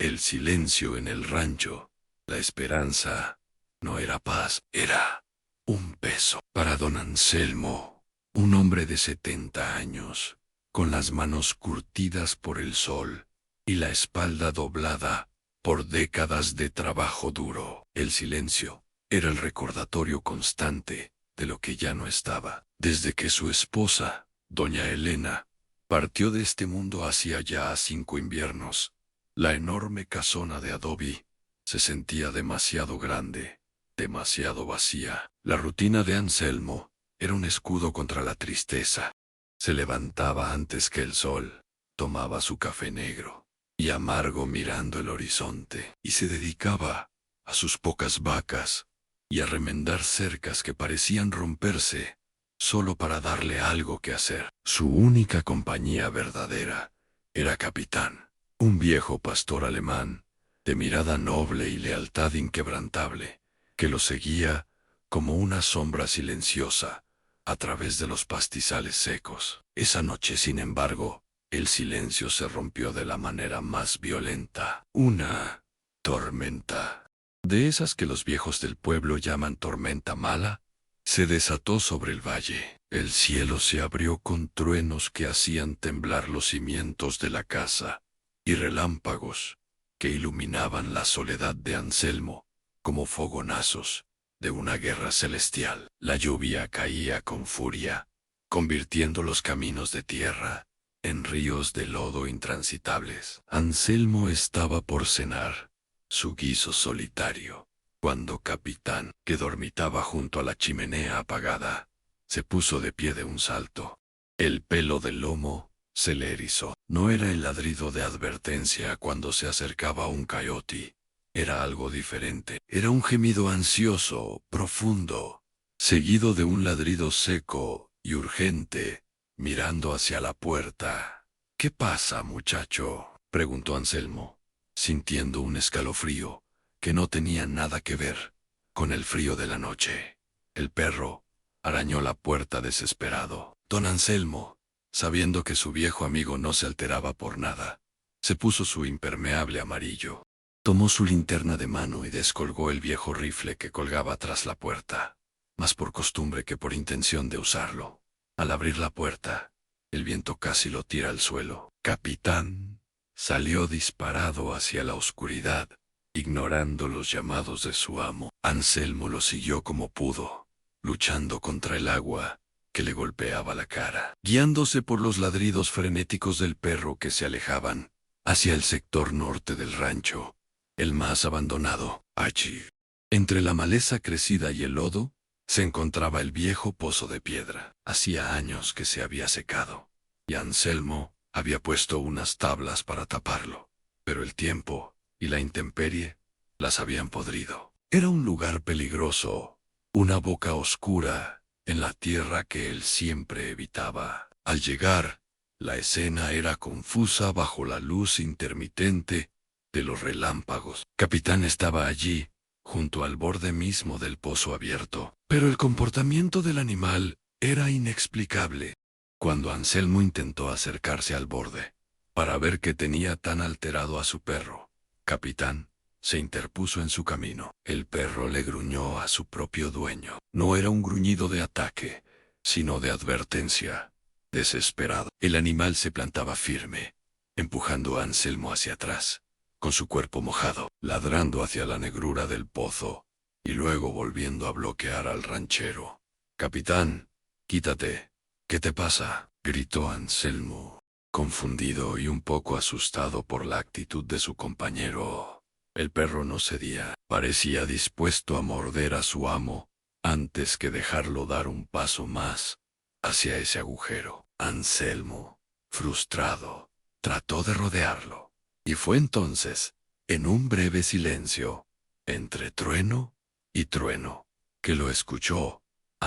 El silencio en el rancho, la esperanza, no era paz, era un peso. Para don Anselmo, un hombre de 70 años, con las manos curtidas por el sol y la espalda doblada por décadas de trabajo duro. El silencio era el recordatorio constante de lo que ya no estaba. Desde que su esposa, doña Elena, partió de este mundo hacía ya 5 inviernos, la enorme casona de adobe se sentía demasiado grande, demasiado vacía. La rutina de Anselmo era un escudo contra la tristeza. Se levantaba antes que el sol, tomaba su café negro y amargo mirando el horizonte, y se dedicaba a sus pocas vacas y a remendar cercas que parecían romperse, solo para darle algo que hacer. Su única compañía verdadera era Capitán, un viejo pastor alemán, de mirada noble y lealtad inquebrantable, que lo seguía como una sombra silenciosa a través de los pastizales secos. Esa noche, sin embargo, el silencio se rompió de la manera más violenta. Una tormenta, de esas que los viejos del pueblo llaman tormenta mala, se desató sobre el valle. El cielo se abrió con truenos que hacían temblar los cimientos de la casa, y relámpagos que iluminaban la soledad de Anselmo como fogonazos de una guerra celestial. La lluvia caía con furia, convirtiendo los caminos de tierra en ríos de lodo intransitables. Anselmo estaba por cenar su guiso solitario, cuando Capitán, que dormitaba junto a la chimenea apagada, se puso de pie de un salto. El pelo del lomo se le erizó. No era el ladrido de advertencia cuando se acercaba un coyote. Era algo diferente. Era un gemido ansioso, profundo, seguido de un ladrido seco y urgente, mirando hacia la puerta. «¿Qué pasa, muchacho?», preguntó Anselmo, sintiendo un escalofrío que no tenía nada que ver con el frío de la noche. El perro arañó la puerta desesperado. Don Anselmo, sabiendo que su viejo amigo no se alteraba por nada, se puso su impermeable amarillo. Tomó su linterna de mano y descolgó el viejo rifle que colgaba tras la puerta, más por costumbre que por intención de usarlo. Al abrir la puerta, el viento casi lo tira al suelo. Capitán salió disparado hacia la oscuridad, ignorando los llamados de su amo. Anselmo lo siguió como pudo, luchando contra el agua que le golpeaba la cara, guiándose por los ladridos frenéticos del perro que se alejaban hacia el sector norte del rancho, el más abandonado. Allí, entre la maleza crecida y el lodo, se encontraba el viejo pozo de piedra. Hacía años que se había secado, y Anselmo había puesto unas tablas para taparlo, pero el tiempo y la intemperie las habían podrido. Era un lugar peligroso, una boca oscura en la tierra que él siempre evitaba. Al llegar, la escena era confusa bajo la luz intermitente de los relámpagos. Capitán estaba allí, junto al borde mismo del pozo abierto, pero el comportamiento del animal era inexplicable. Cuando Anselmo intentó acercarse al borde para ver qué tenía tan alterado a su perro, Capitán se interpuso en su camino. El perro le gruñó a su propio dueño. No era un gruñido de ataque, sino de advertencia. Desesperado, el animal se plantaba firme, empujando a Anselmo hacia atrás, con su cuerpo mojado, ladrando hacia la negrura del pozo, y luego volviendo a bloquear al ranchero. «Capitán, quítate. ¿Qué te pasa?», gritó Anselmo, confundido y un poco asustado por la actitud de su compañero. El perro no cedía, parecía dispuesto a morder a su amo antes que dejarlo dar un paso más hacia ese agujero. Anselmo, frustrado, trató de rodearlo, y fue entonces, en un breve silencio, entre trueno y trueno, que lo escuchó.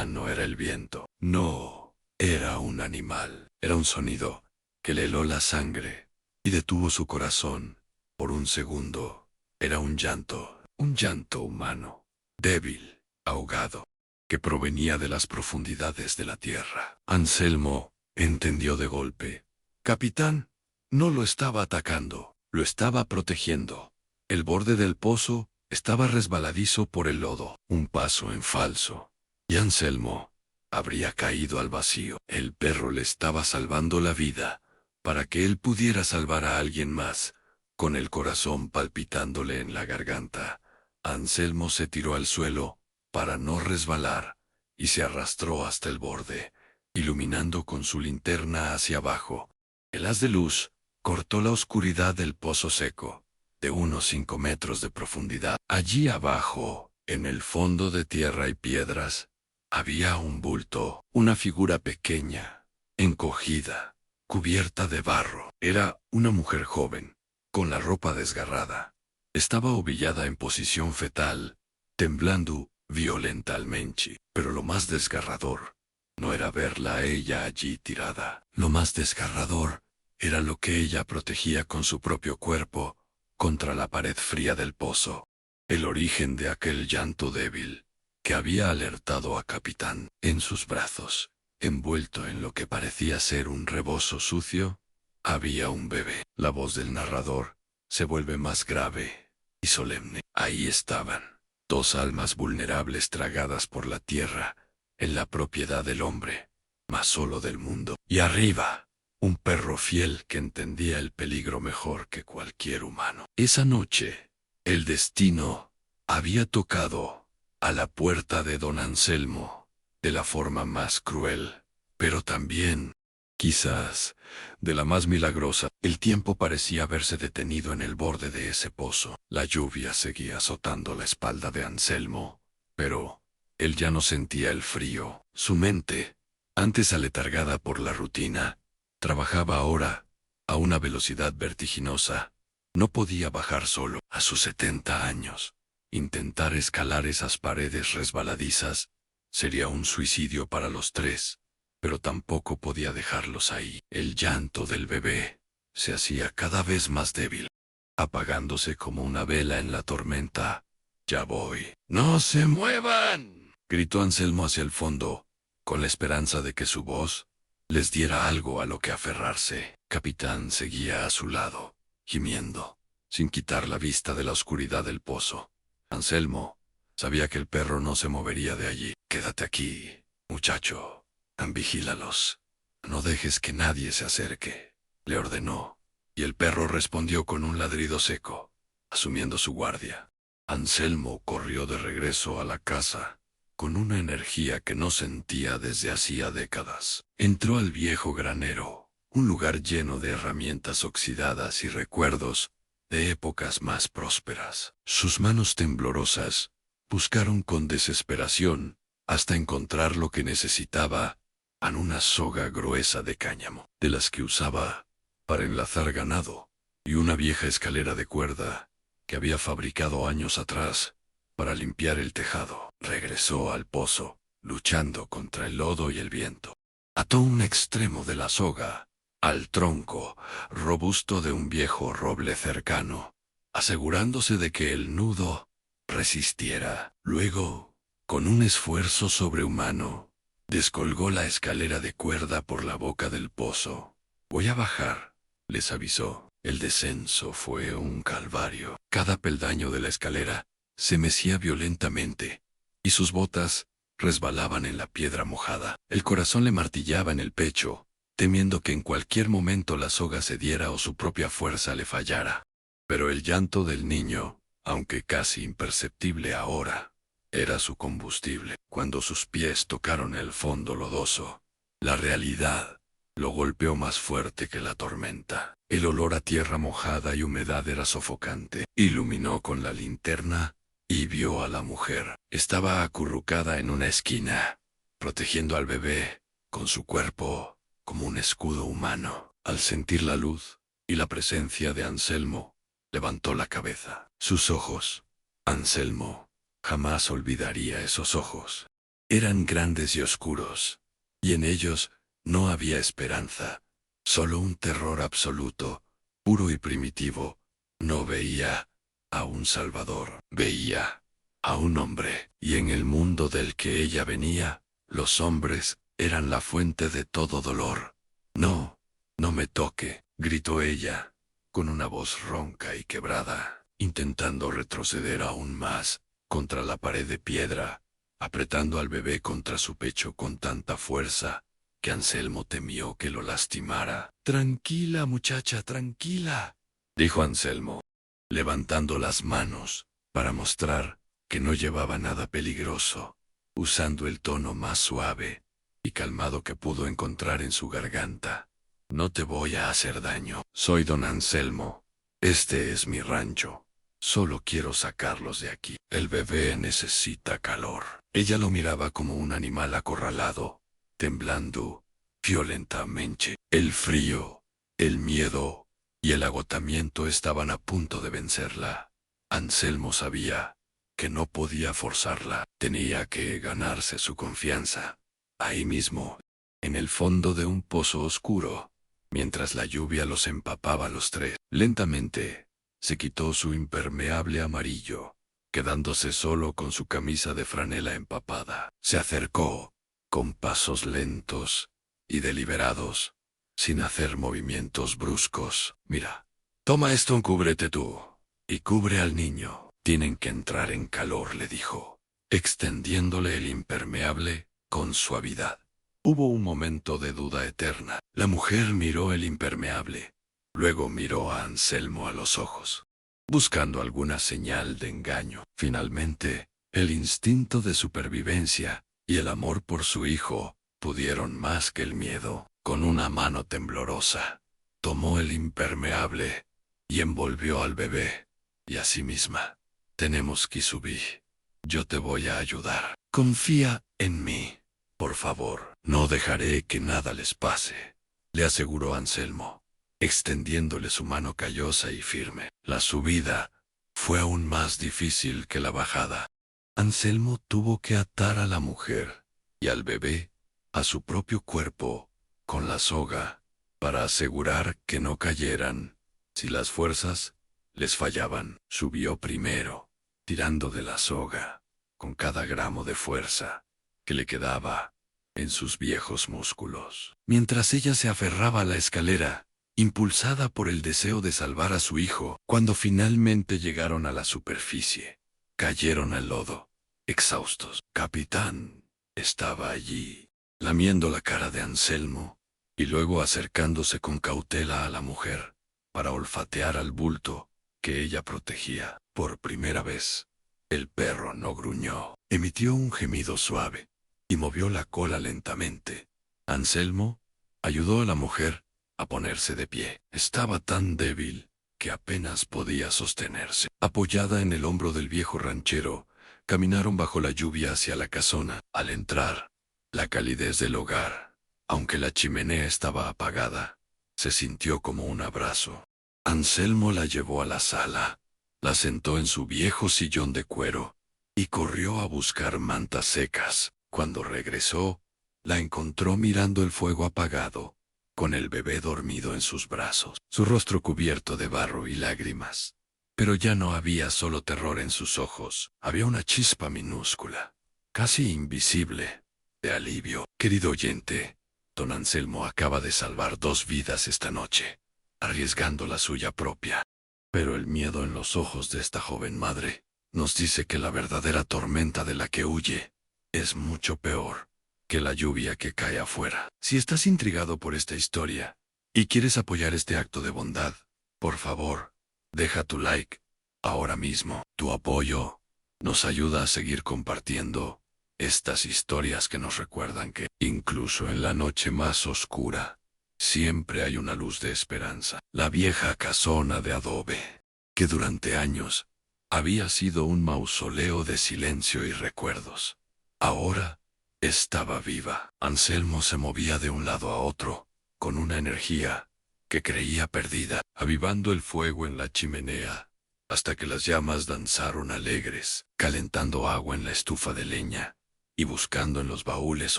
No era el viento, no, era un animal, era un sonido que le heló la sangre y detuvo su corazón por un segundo. Era un llanto humano, débil, ahogado, que provenía de las profundidades de la tierra. Anselmo entendió de golpe. Capitán no lo estaba atacando, lo estaba protegiendo. El borde del pozo estaba resbaladizo por el lodo. Un paso en falso, y Anselmo habría caído al vacío. El perro le estaba salvando la vida, para que él pudiera salvar a alguien más. Con el corazón palpitándole en la garganta, Anselmo se tiró al suelo, para no resbalar, y se arrastró hasta el borde, iluminando con su linterna hacia abajo. El haz de luz cortó la oscuridad del pozo seco, de unos 5 metros de profundidad. Allí abajo, en el fondo de tierra y piedras, había un bulto, una figura pequeña, encogida, cubierta de barro. Era una mujer joven, con la ropa desgarrada. Estaba ovillada en posición fetal, temblando violentamente. Pero lo más desgarrador no era verla a ella allí tirada. Lo más desgarrador era lo que ella protegía con su propio cuerpo contra la pared fría del pozo. El origen de aquel llanto débil que había alertado a Capitán. En sus brazos, envuelto en lo que parecía ser un rebozo sucio, había un bebé. La voz del narrador se vuelve más grave y solemne. Ahí estaban, 2 almas vulnerables tragadas por la tierra, en la propiedad del hombre, más solo del mundo. Y arriba, un perro fiel que entendía el peligro mejor que cualquier humano. Esa noche, el destino había tocado a la puerta de don Anselmo, de la forma más cruel, pero también, quizás, de la más milagrosa. El tiempo parecía haberse detenido en el borde de ese pozo. La lluvia seguía azotando la espalda de Anselmo, pero él ya no sentía el frío. Su mente, antes aletargada por la rutina, trabajaba ahora a una velocidad vertiginosa. No podía bajar solo. A sus 70 años, intentar escalar esas paredes resbaladizas sería un suicidio para los 3, pero tampoco podía dejarlos ahí. El llanto del bebé se hacía cada vez más débil, apagándose como una vela en la tormenta. «Ya voy». «¡No se muevan!», gritó Anselmo hacia el fondo, con la esperanza de que su voz les diera algo a lo que aferrarse. Capitán seguía a su lado, gimiendo, sin quitar la vista de la oscuridad del pozo. Anselmo sabía que el perro no se movería de allí. «Quédate aquí, muchacho. Vigílalos. No dejes que nadie se acerque», le ordenó, y el perro respondió con un ladrido seco, asumiendo su guardia. Anselmo corrió de regreso a la casa, con una energía que no sentía desde hacía décadas. Entró al viejo granero, un lugar lleno de herramientas oxidadas y recuerdos de épocas más prósperas. Sus manos temblorosas buscaron con desesperación hasta encontrar lo que necesitaba, en una soga gruesa de cáñamo, de las que usaba para enlazar ganado, y una vieja escalera de cuerda que había fabricado años atrás para limpiar el tejado. Regresó al pozo, luchando contra el lodo y el viento. Ató un extremo de la soga al tronco robusto de un viejo roble cercano, asegurándose de que el nudo resistiera. Luego, con un esfuerzo sobrehumano, descolgó la escalera de cuerda por la boca del pozo. «Voy a bajar», les avisó. El descenso fue un calvario. Cada peldaño de la escalera se mecía violentamente, y sus botas resbalaban en la piedra mojada. El corazón le martillaba en el pecho, temiendo que en cualquier momento la soga cediera o su propia fuerza le fallara. Pero el llanto del niño, aunque casi imperceptible ahora, era su combustible. Cuando sus pies tocaron el fondo lodoso, la realidad lo golpeó más fuerte que la tormenta. El olor a tierra mojada y humedad era sofocante. Iluminó con la linterna y vio a la mujer. Estaba acurrucada en una esquina, protegiendo al bebé con su cuerpo como un escudo humano. Al sentir la luz y la presencia de Anselmo, levantó la cabeza. Sus ojos, Anselmo jamás olvidaría esos ojos. Eran grandes y oscuros, y en ellos no había esperanza, solo un terror absoluto, puro y primitivo. No veía a un salvador, veía a un hombre, y en el mundo del que ella venía, los hombres eran la fuente de todo dolor. «No, no me toque», gritó ella, con una voz ronca y quebrada, intentando retroceder aún más contra la pared de piedra, apretando al bebé contra su pecho con tanta fuerza que Anselmo temió que lo lastimara. «Tranquila, muchacha, tranquila», dijo Anselmo, levantando las manos para mostrar que no llevaba nada peligroso, usando el tono más suave y calmado que pudo encontrar en su garganta. «No te voy a hacer daño. Soy don Anselmo. Este es mi rancho. Solo quiero sacarlos de aquí. El bebé necesita calor». Ella lo miraba como un animal acorralado, temblando violentamente. El frío, el miedo y el agotamiento estaban a punto de vencerla. Anselmo sabía que no podía forzarla. Tenía que ganarse su confianza. Ahí mismo, en el fondo de un pozo oscuro, mientras la lluvia los empapaba a los tres. Lentamente, se quitó su impermeable amarillo, quedándose solo con su camisa de franela empapada. Se acercó, con pasos lentos y deliberados, sin hacer movimientos bruscos. «Mira, toma esto, cúbrete tú, y cubre al niño. Tienen que entrar en calor», le dijo, extendiéndole el impermeable con suavidad. Hubo un momento de duda eterna. La mujer miró el impermeable, luego miró a Anselmo a los ojos, buscando alguna señal de engaño. Finalmente, el instinto de supervivencia y el amor por su hijo pudieron más que el miedo. Con una mano temblorosa, tomó el impermeable y envolvió al bebé y a sí misma. «Tenemos que subir. Yo te voy a ayudar. Confía en mí. Por favor, no dejaré que nada les pase», le aseguró Anselmo, extendiéndole su mano callosa y firme. La subida fue aún más difícil que la bajada. Anselmo tuvo que atar a la mujer y al bebé a su propio cuerpo con la soga para asegurar que no cayeran si las fuerzas les fallaban. Subió primero, tirando de la soga, con cada gramo de fuerza que le quedaba en sus viejos músculos. Mientras ella se aferraba a la escalera, impulsada por el deseo de salvar a su hijo, cuando finalmente llegaron a la superficie, cayeron al lodo, exhaustos. Capitán estaba allí, lamiendo la cara de Anselmo, y luego acercándose con cautela a la mujer, para olfatear al bulto que ella protegía. Por primera vez, el perro no gruñó, emitió un gemido suave, y movió la cola lentamente. Anselmo ayudó a la mujer a ponerse de pie. Estaba tan débil que apenas podía sostenerse. Apoyada en el hombro del viejo ranchero, caminaron bajo la lluvia hacia la casona. Al entrar, la calidez del hogar, aunque la chimenea estaba apagada, se sintió como un abrazo. Anselmo la llevó a la sala, la sentó en su viejo sillón de cuero, y corrió a buscar mantas secas. Cuando regresó, la encontró mirando el fuego apagado, con el bebé dormido en sus brazos, su rostro cubierto de barro y lágrimas. Pero ya no había solo terror en sus ojos, había una chispa minúscula, casi invisible, de alivio. Querido oyente, don Anselmo acaba de salvar 2 vidas esta noche, arriesgando la suya propia. Pero el miedo en los ojos de esta joven madre nos dice que la verdadera tormenta de la que huye es mucho peor que la lluvia que cae afuera. Si estás intrigado por esta historia y quieres apoyar este acto de bondad, por favor, deja tu like ahora mismo. Tu apoyo nos ayuda a seguir compartiendo estas historias que nos recuerdan que, incluso en la noche más oscura, siempre hay una luz de esperanza. La vieja casona de adobe, que durante años había sido un mausoleo de silencio y recuerdos, ahora estaba viva. Anselmo se movía de un lado a otro, con una energía que creía perdida, avivando el fuego en la chimenea, hasta que las llamas danzaron alegres, calentando agua en la estufa de leña, y buscando en los baúles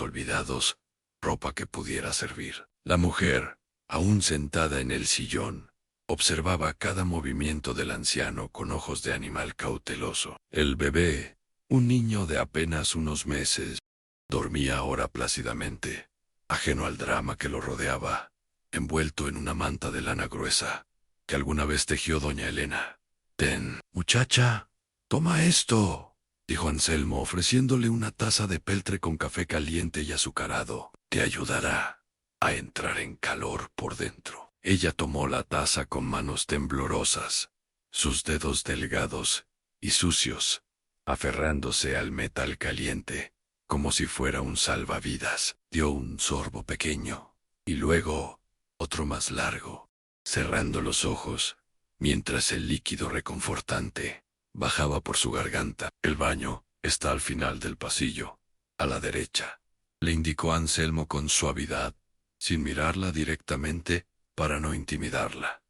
olvidados ropa que pudiera servir. La mujer, aún sentada en el sillón, observaba cada movimiento del anciano con ojos de animal cauteloso. El bebé, un niño de apenas unos meses, dormía ahora plácidamente, ajeno al drama que lo rodeaba, envuelto en una manta de lana gruesa, que alguna vez tejió doña Elena. Ten, muchacha, toma esto, dijo Anselmo, ofreciéndole una taza de peltre con café caliente y azucarado. Te ayudará a entrar en calor por dentro. Ella tomó la taza con manos temblorosas, sus dedos delgados y sucios, aferrándose al metal caliente, como si fuera un salvavidas. Dio un sorbo pequeño, y luego otro más largo, cerrando los ojos, mientras el líquido reconfortante bajaba por su garganta. El baño está al final del pasillo, a la derecha, le indicó Anselmo con suavidad, sin mirarla directamente, para no intimidarla.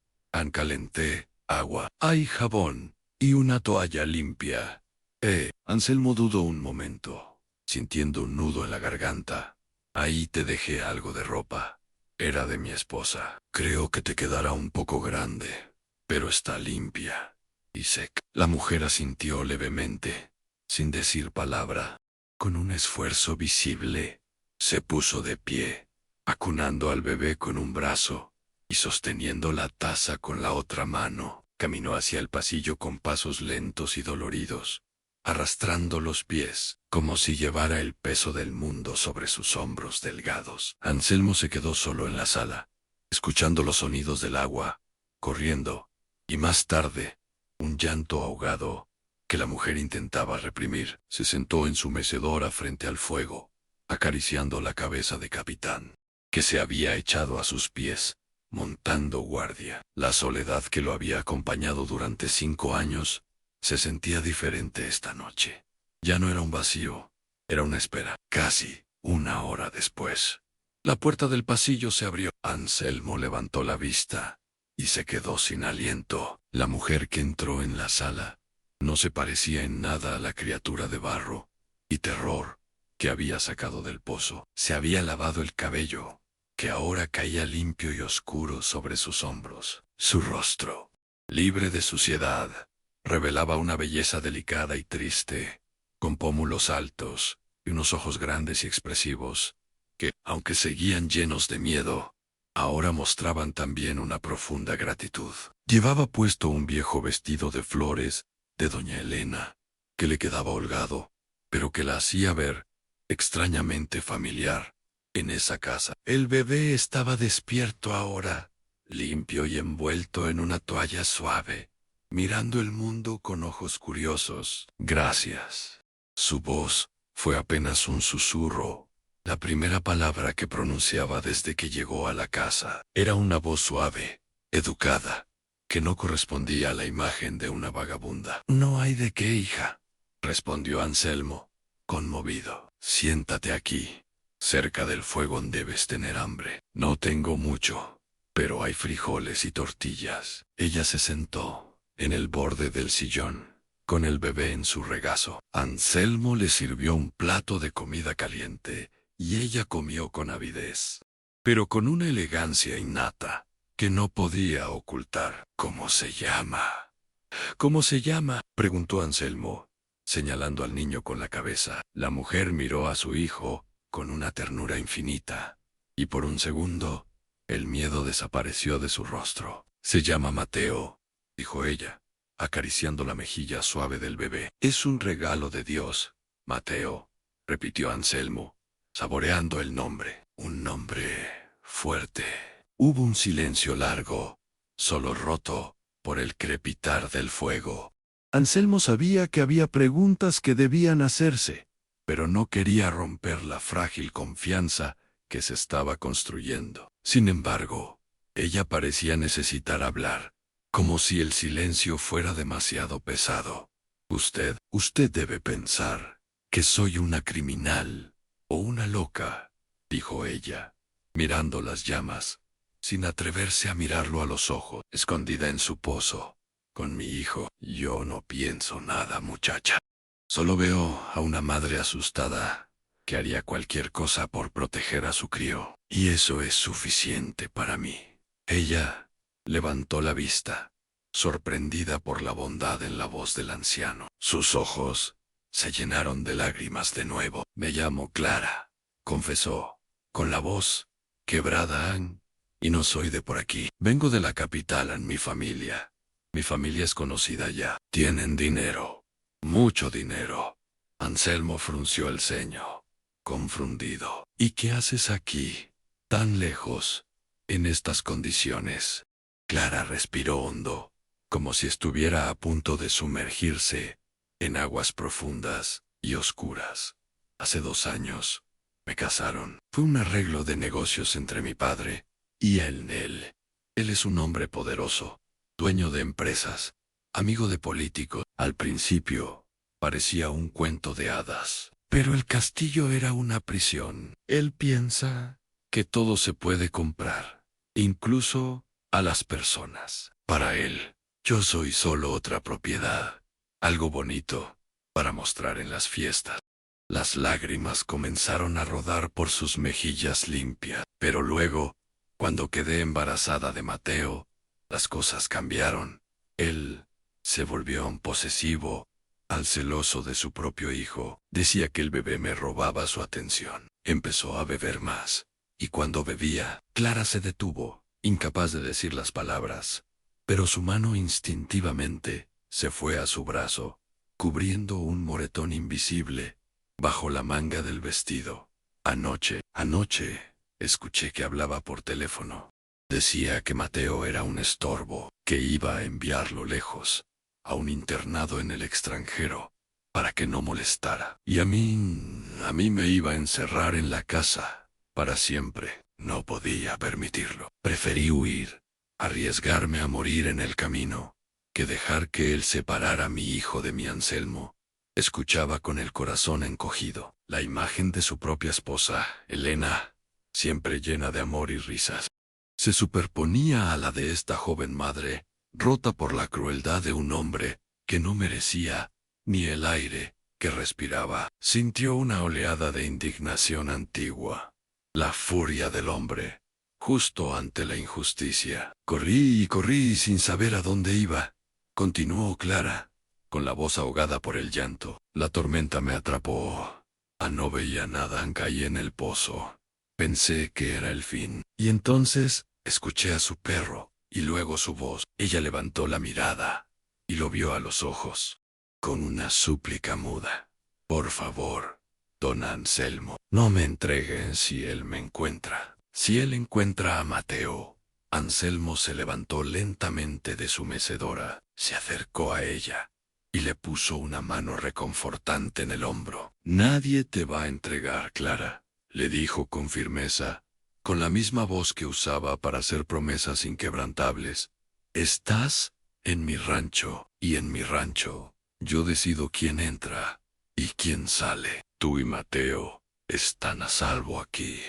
Calenté agua, hay jabón y una toalla limpia. Anselmo dudó un momento, sintiendo un nudo en la garganta. Ahí te dejé algo de ropa. Era de mi esposa. Creo que te quedará un poco grande, pero está limpia y seca. La mujer asintió levemente, sin decir palabra. Con un esfuerzo visible, se puso de pie, acunando al bebé con un brazo y sosteniendo la taza con la otra mano. Caminó hacia el pasillo con pasos lentos y doloridos, arrastrando los pies, como si llevara el peso del mundo sobre sus hombros delgados. Anselmo se quedó solo en la sala, escuchando los sonidos del agua corriendo, y más tarde, un llanto ahogado que la mujer intentaba reprimir. Se sentó en su mecedora frente al fuego, acariciando la cabeza de Capitán, que se había echado a sus pies, montando guardia. La soledad que lo había acompañado durante 5 años se sentía diferente esta noche. Ya no era un vacío, era una espera. Casi una hora después, la puerta del pasillo se abrió. Anselmo levantó la vista y se quedó sin aliento. La mujer que entró en la sala no se parecía en nada a la criatura de barro y terror que había sacado del pozo. Se había lavado el cabello, que ahora caía limpio y oscuro sobre sus hombros. Su rostro, libre de suciedad, revelaba una belleza delicada y triste, con pómulos altos y unos ojos grandes y expresivos, que, aunque seguían llenos de miedo, ahora mostraban también una profunda gratitud. Llevaba puesto un viejo vestido de flores de doña Elena, que le quedaba holgado, pero que la hacía ver extrañamente familiar en esa casa. El bebé estaba despierto ahora, limpio y envuelto en una toalla suave, mirando el mundo con ojos curiosos. Gracias. Su voz fue apenas un susurro, la primera palabra que pronunciaba desde que llegó a la casa. Era una voz suave, educada, que no correspondía a la imagen de una vagabunda. No hay de qué, hija, respondió Anselmo, conmovido. Siéntate aquí, cerca del fuego. Debes tener hambre. No tengo mucho, pero hay frijoles y tortillas. Ella se sentó en el borde del sillón, con el bebé en su regazo. Anselmo le sirvió un plato de comida caliente, y ella comió con avidez, pero con una elegancia innata que no podía ocultar. ¿Cómo se llama? ¿Cómo se llama?, preguntó Anselmo, señalando al niño con la cabeza. La mujer miró a su hijo con una ternura infinita, y por un segundo, el miedo desapareció de su rostro. Se llama Mateo, dijo ella, acariciando la mejilla suave del bebé. Es un regalo de Dios, Mateo, repitió Anselmo, saboreando el nombre. Un nombre fuerte. Hubo un silencio largo, solo roto por el crepitar del fuego. Anselmo sabía que había preguntas que debían hacerse, pero no quería romper la frágil confianza que se estaba construyendo. Sin embargo, ella parecía necesitar hablar, como si el silencio fuera demasiado pesado. Usted debe pensar que soy una criminal o una loca, dijo ella, mirando las llamas, sin atreverse a mirarlo a los ojos. Escondida en su pozo, con mi hijo. Yo no pienso nada, muchacha. Solo veo a una madre asustada que haría cualquier cosa por proteger a su crío, y eso es suficiente para mí. Ella levantó la vista, sorprendida por la bondad en la voz del anciano. Sus ojos se llenaron de lágrimas de nuevo. Me llamo Clara, confesó, con la voz quebrada. y no soy de por aquí. Vengo de la capital en mi familia. Mi familia es conocida ya. Tienen dinero. Mucho dinero. Anselmo frunció el ceño, confundido. ¿Y qué haces aquí, tan lejos, en estas condiciones? Clara respiró hondo, como si estuviera a punto de sumergirse en aguas profundas y oscuras. Hace 2 años me casaron. Fue un arreglo de negocios entre mi padre y él. Él es un hombre poderoso, dueño de empresas, amigo de políticos. Al principio parecía un cuento de hadas, pero el castillo era una prisión. Él piensa que todo se puede comprar, incluso a las personas. Para él, yo soy solo otra propiedad, algo bonito para mostrar en las fiestas. Las lágrimas comenzaron a rodar por sus mejillas limpias, pero luego, cuando quedé embarazada de Mateo, las cosas cambiaron. Él se volvió un posesivo, al celoso de su propio hijo. Decía que el bebé me robaba su atención. Empezó a beber más, y cuando bebía, Clara se detuvo, incapaz de decir las palabras, pero su mano instintivamente se fue a su brazo, cubriendo un moretón invisible bajo la manga del vestido. Anoche, escuché que hablaba por teléfono. Decía que Mateo era un estorbo, que iba a enviarlo lejos, a un internado en el extranjero, para que no molestara. Y a mí me iba a encerrar en la casa, para siempre. No podía permitirlo. Preferí huir, arriesgarme a morir en el camino, que dejar que él separara a mi hijo de mi Anselmo. Escuchaba con el corazón encogido. La imagen de su propia esposa, Elena, siempre llena de amor y risas, se superponía a la de esta joven madre, rota por la crueldad de un hombre que no merecía ni el aire que respiraba. Sintió una oleada de indignación antigua, la furia del hombre, justo ante la injusticia. Corrí y corrí sin saber a dónde iba, continuó Clara, con la voz ahogada por el llanto. La tormenta me atrapó. No veía nada, caí en el pozo. Pensé que era el fin. Y entonces escuché a su perro, y luego su voz. Ella levantó la mirada, y lo vio a los ojos, con una súplica muda. Por favor, don Anselmo, no me entreguen si él me encuentra. Si él encuentra a Mateo. Anselmo se levantó lentamente de su mecedora, se acercó a ella, y le puso una mano reconfortante en el hombro. Nadie te va a entregar, Clara, le dijo con firmeza, con la misma voz que usaba para hacer promesas inquebrantables. Estás en mi rancho, y en mi rancho yo decido quién entra y quién sale. Tú y Mateo están a salvo aquí.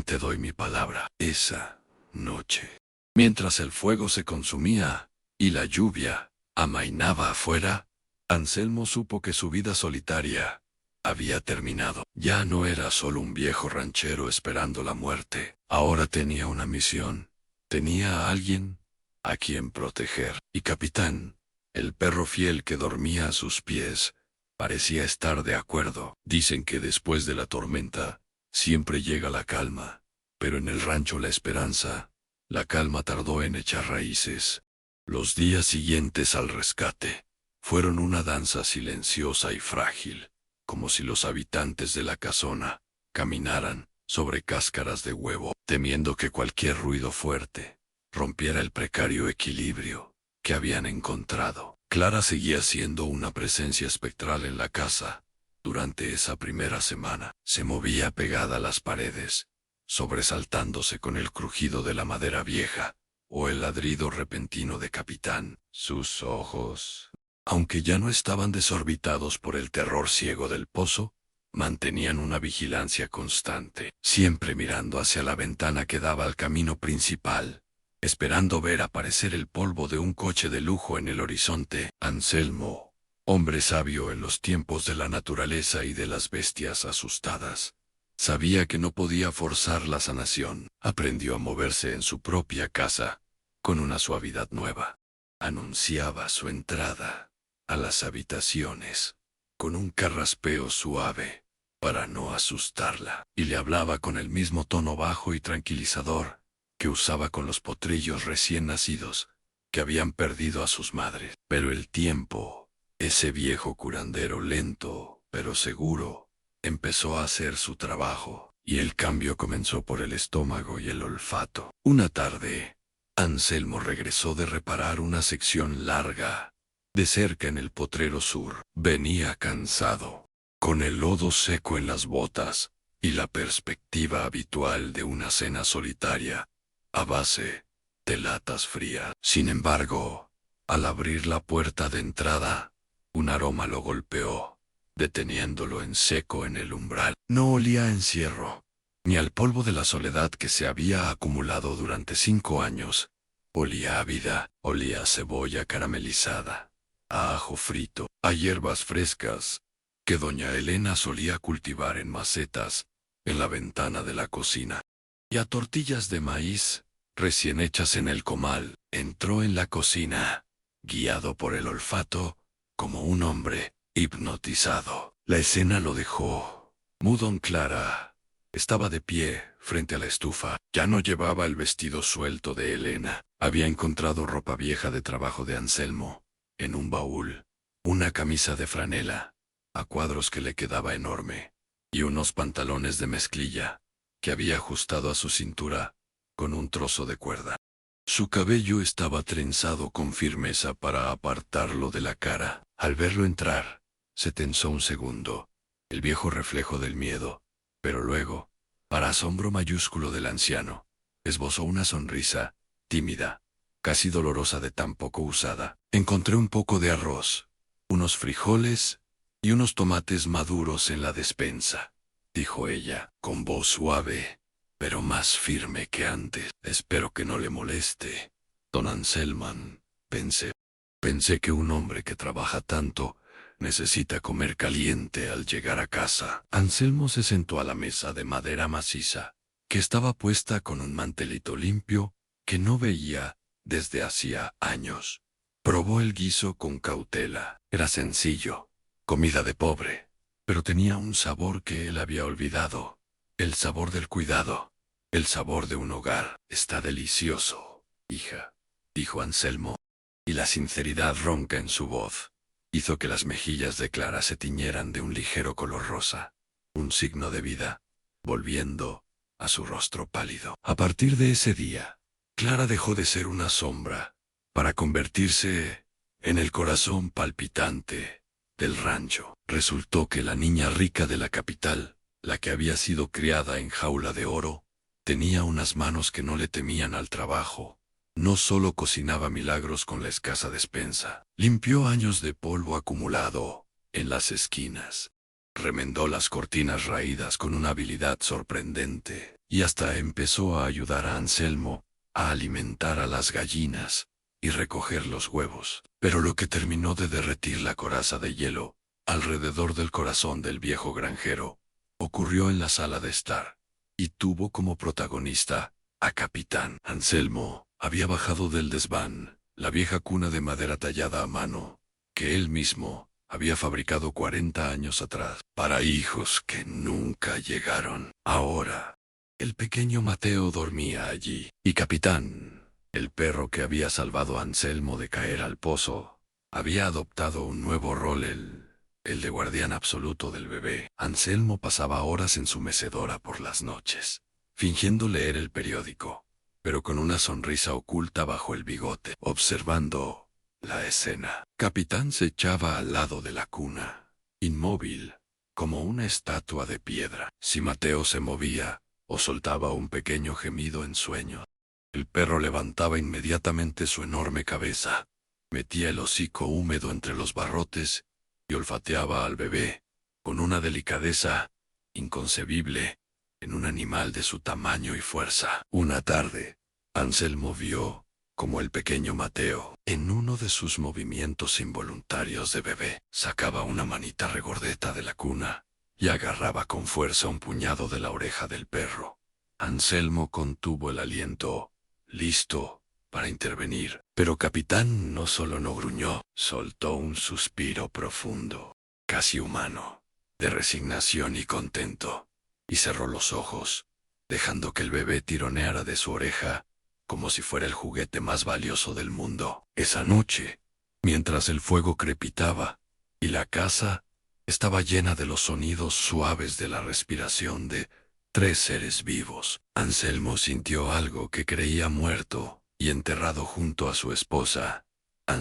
Te doy mi palabra. Esa noche, mientras el fuego se consumía y la lluvia amainaba afuera, Anselmo supo que su vida solitaria había terminado. Ya no era solo un viejo ranchero esperando la muerte. Ahora tenía una misión. Tenía a alguien a quien proteger. Y Capitán, el perro fiel que dormía a sus pies, parecía estar de acuerdo. Dicen que después de la tormenta siempre llega la calma, pero en el rancho La Esperanza, la calma tardó en echar raíces. Los días siguientes al rescate fueron una danza silenciosa y frágil, como si los habitantes de la casona caminaran sobre cáscaras de huevo, temiendo que cualquier ruido fuerte rompiera el precario equilibrio que habían encontrado. Clara seguía siendo una presencia espectral en la casa. Durante esa primera semana, se movía pegada a las paredes, sobresaltándose con el crujido de la madera vieja, o el ladrido repentino de Capitán. Sus ojos, aunque ya no estaban desorbitados por el terror ciego del pozo, mantenían una vigilancia constante, siempre mirando hacia la ventana que daba al camino principal, esperando ver aparecer el polvo de un coche de lujo en el horizonte. Anselmo, hombre sabio en los tiempos de la naturaleza y de las bestias asustadas, sabía que no podía forzar la sanación. Aprendió a moverse en su propia casa, con una suavidad nueva. Anunciaba su entrada a las habitaciones con un carraspeo suave, para no asustarla, y le hablaba con el mismo tono bajo y tranquilizador que usaba con los potrillos recién nacidos, que habían perdido a sus madres. Pero el tiempo, ese viejo curandero lento, pero seguro, empezó a hacer su trabajo, y el cambio comenzó por el estómago y el olfato. Una tarde, Anselmo regresó de reparar una sección larga, de cerca en el potrero sur. Venía cansado, con el lodo seco en las botas, y la perspectiva habitual de una cena solitaria, a base de latas frías. Sin embargo, al abrir la puerta de entrada, un aroma lo golpeó, deteniéndolo en seco en el umbral. No olía a encierro, ni al polvo de la soledad que se había acumulado durante 5 años. Olía a vida, olía a cebolla caramelizada, a ajo frito, a hierbas frescas, que doña Elena solía cultivar en macetas, en la ventana de la cocina, y a tortillas de maíz, recién hechas en el comal. Entró en la cocina, guiado por el olfato, como un hombre hipnotizado. La escena lo dejó mudo. Clara estaba de pie, frente a la estufa. Ya no llevaba el vestido suelto de Elena. Había encontrado ropa vieja de trabajo de Anselmo, en un baúl, una camisa de franela, a cuadros que le quedaba enorme, y unos pantalones de mezclilla, que había ajustado a su cintura, con un trozo de cuerda. Su cabello estaba trenzado con firmeza para apartarlo de la cara. Al verlo entrar, se tensó un segundo, el viejo reflejo del miedo, pero luego, para asombro mayúsculo del anciano, esbozó una sonrisa, tímida, casi dolorosa de tan poco usada. Encontré un poco de arroz, unos frijoles y unos tomates maduros en la despensa, dijo ella, con voz suave, pero más firme que antes. Espero que no le moleste, don Anselman, pensé. Pensé que un hombre que trabaja tanto necesita comer caliente al llegar a casa. Anselmo se sentó a la mesa de madera maciza, que estaba puesta con un mantelito limpio, que no veía desde hacía años. Probó el guiso con cautela. Era sencillo, comida de pobre, pero tenía un sabor que él había olvidado. El sabor del cuidado, el sabor de un hogar. Está delicioso, hija, dijo Anselmo, y la sinceridad ronca en su voz hizo que las mejillas de Clara se tiñeran de un ligero color rosa, un signo de vida, volviendo a su rostro pálido. A partir de ese día, Clara dejó de ser una sombra, para convertirse en el corazón palpitante del rancho. Resultó que la niña rica de la capital, la que había sido criada en jaula de oro, tenía unas manos que no le temían al trabajo. No solo cocinaba milagros con la escasa despensa, limpió años de polvo acumulado en las esquinas, remendó las cortinas raídas con una habilidad sorprendente, y hasta empezó a ayudar a Anselmo a alimentar a las gallinas y recoger los huevos. Pero lo que terminó de derretir la coraza de hielo alrededor del corazón del viejo granjero ocurrió en la sala de estar, y tuvo como protagonista a Capitán. Anselmo había bajado del desván, la vieja cuna de madera tallada a mano, que él mismo había fabricado 40 años atrás, para hijos que nunca llegaron. Ahora, el pequeño Mateo dormía allí, y Capitán, el perro que había salvado a Anselmo de caer al pozo, había adoptado un nuevo rol, el de guardián absoluto del bebé. Anselmo pasaba horas en su mecedora por las noches, fingiendo leer el periódico, pero con una sonrisa oculta bajo el bigote, observando la escena. Capitán se echaba al lado de la cuna, inmóvil, como una estatua de piedra. Si Mateo se movía, o soltaba un pequeño gemido en sueño, el perro levantaba inmediatamente su enorme cabeza, metía el hocico húmedo entre los barrotes y olfateaba al bebé, con una delicadeza inconcebible en un animal de su tamaño y fuerza. Una tarde, Anselmo vio como el pequeño Mateo, en uno de sus movimientos involuntarios de bebé, sacaba una manita regordeta de la cuna y agarraba con fuerza un puñado de la oreja del perro. Anselmo contuvo el aliento, listo para intervenir, pero Capitán no solo no gruñó, soltó un suspiro profundo, casi humano, de resignación y contento, y cerró los ojos, dejando que el bebé tironeara de su oreja, como si fuera el juguete más valioso del mundo. Esa noche, mientras el fuego crepitaba, y la casa estaba llena de los sonidos suaves de la respiración de 3 seres vivos, Anselmo sintió algo que creía muerto y enterrado junto a su esposa.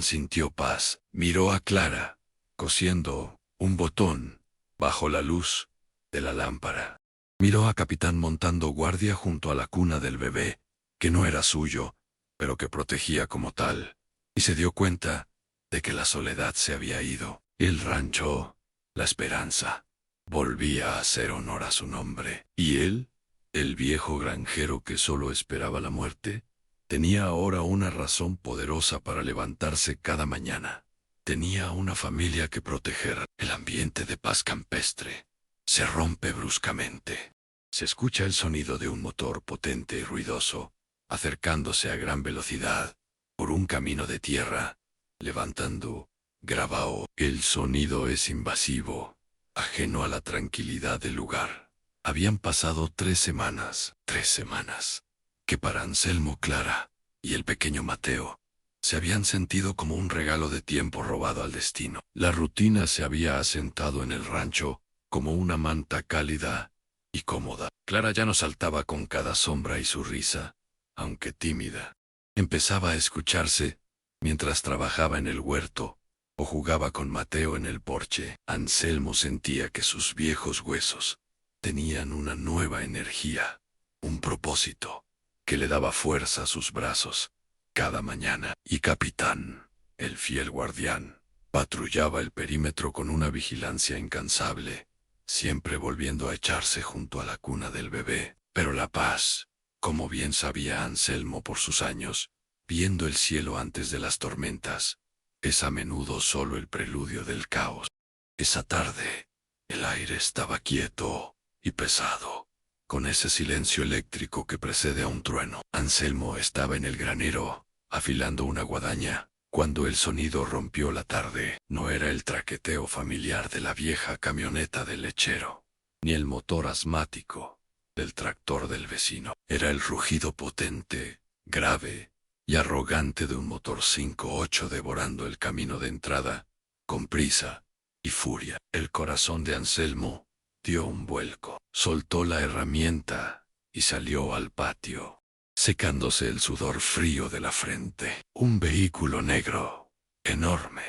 Sintió paz. Miró a Clara, cosiendo un botón bajo la luz de la lámpara. Miró a Capitán montando guardia junto a la cuna del bebé, que no era suyo, pero que protegía como tal, y se dio cuenta de que la soledad se había ido. El rancho, la esperanza, volvía a hacer honor a su nombre. Y él, el viejo granjero que solo esperaba la muerte, tenía ahora una razón poderosa para levantarse cada mañana. Tenía una familia que proteger. El ambiente de paz campestre se rompe bruscamente. Se escucha el sonido de un motor potente y ruidoso, acercándose a gran velocidad por un camino de tierra, levantando gravao. El sonido es invasivo, ajeno a la tranquilidad del lugar. Habían pasado 3 semanas, que para Anselmo, Clara y el pequeño Mateo se habían sentido como un regalo de tiempo robado al destino. La rutina se había asentado en el rancho como una manta cálida y cómoda. Clara ya no saltaba con cada sombra y su risa, aunque tímida, empezaba a escucharse mientras trabajaba en el huerto o jugaba con Mateo en el porche. Anselmo sentía que sus viejos huesos tenían una nueva energía, un propósito que le daba fuerza a sus brazos cada mañana. Y Capitán, el fiel guardián, patrullaba el perímetro con una vigilancia incansable, siempre volviendo a echarse junto a la cuna del bebé. Pero la paz, como bien sabía Anselmo por sus años, viendo el cielo antes de las tormentas, es a menudo solo el preludio del caos. Esa tarde, el aire estaba quieto y pesado, con ese silencio eléctrico que precede a un trueno. Anselmo estaba en el granero, afilando una guadaña, cuando el sonido rompió la tarde. No era el traqueteo familiar de la vieja camioneta del lechero, ni el motor asmático del tractor del vecino. Era el rugido potente, grave y arrogante de un motor 5.8 devorando el camino de entrada, con prisa y furia. El corazón de Anselmo dio un vuelco, soltó la herramienta y salió al patio, secándose el sudor frío de la frente. Un vehículo negro, enorme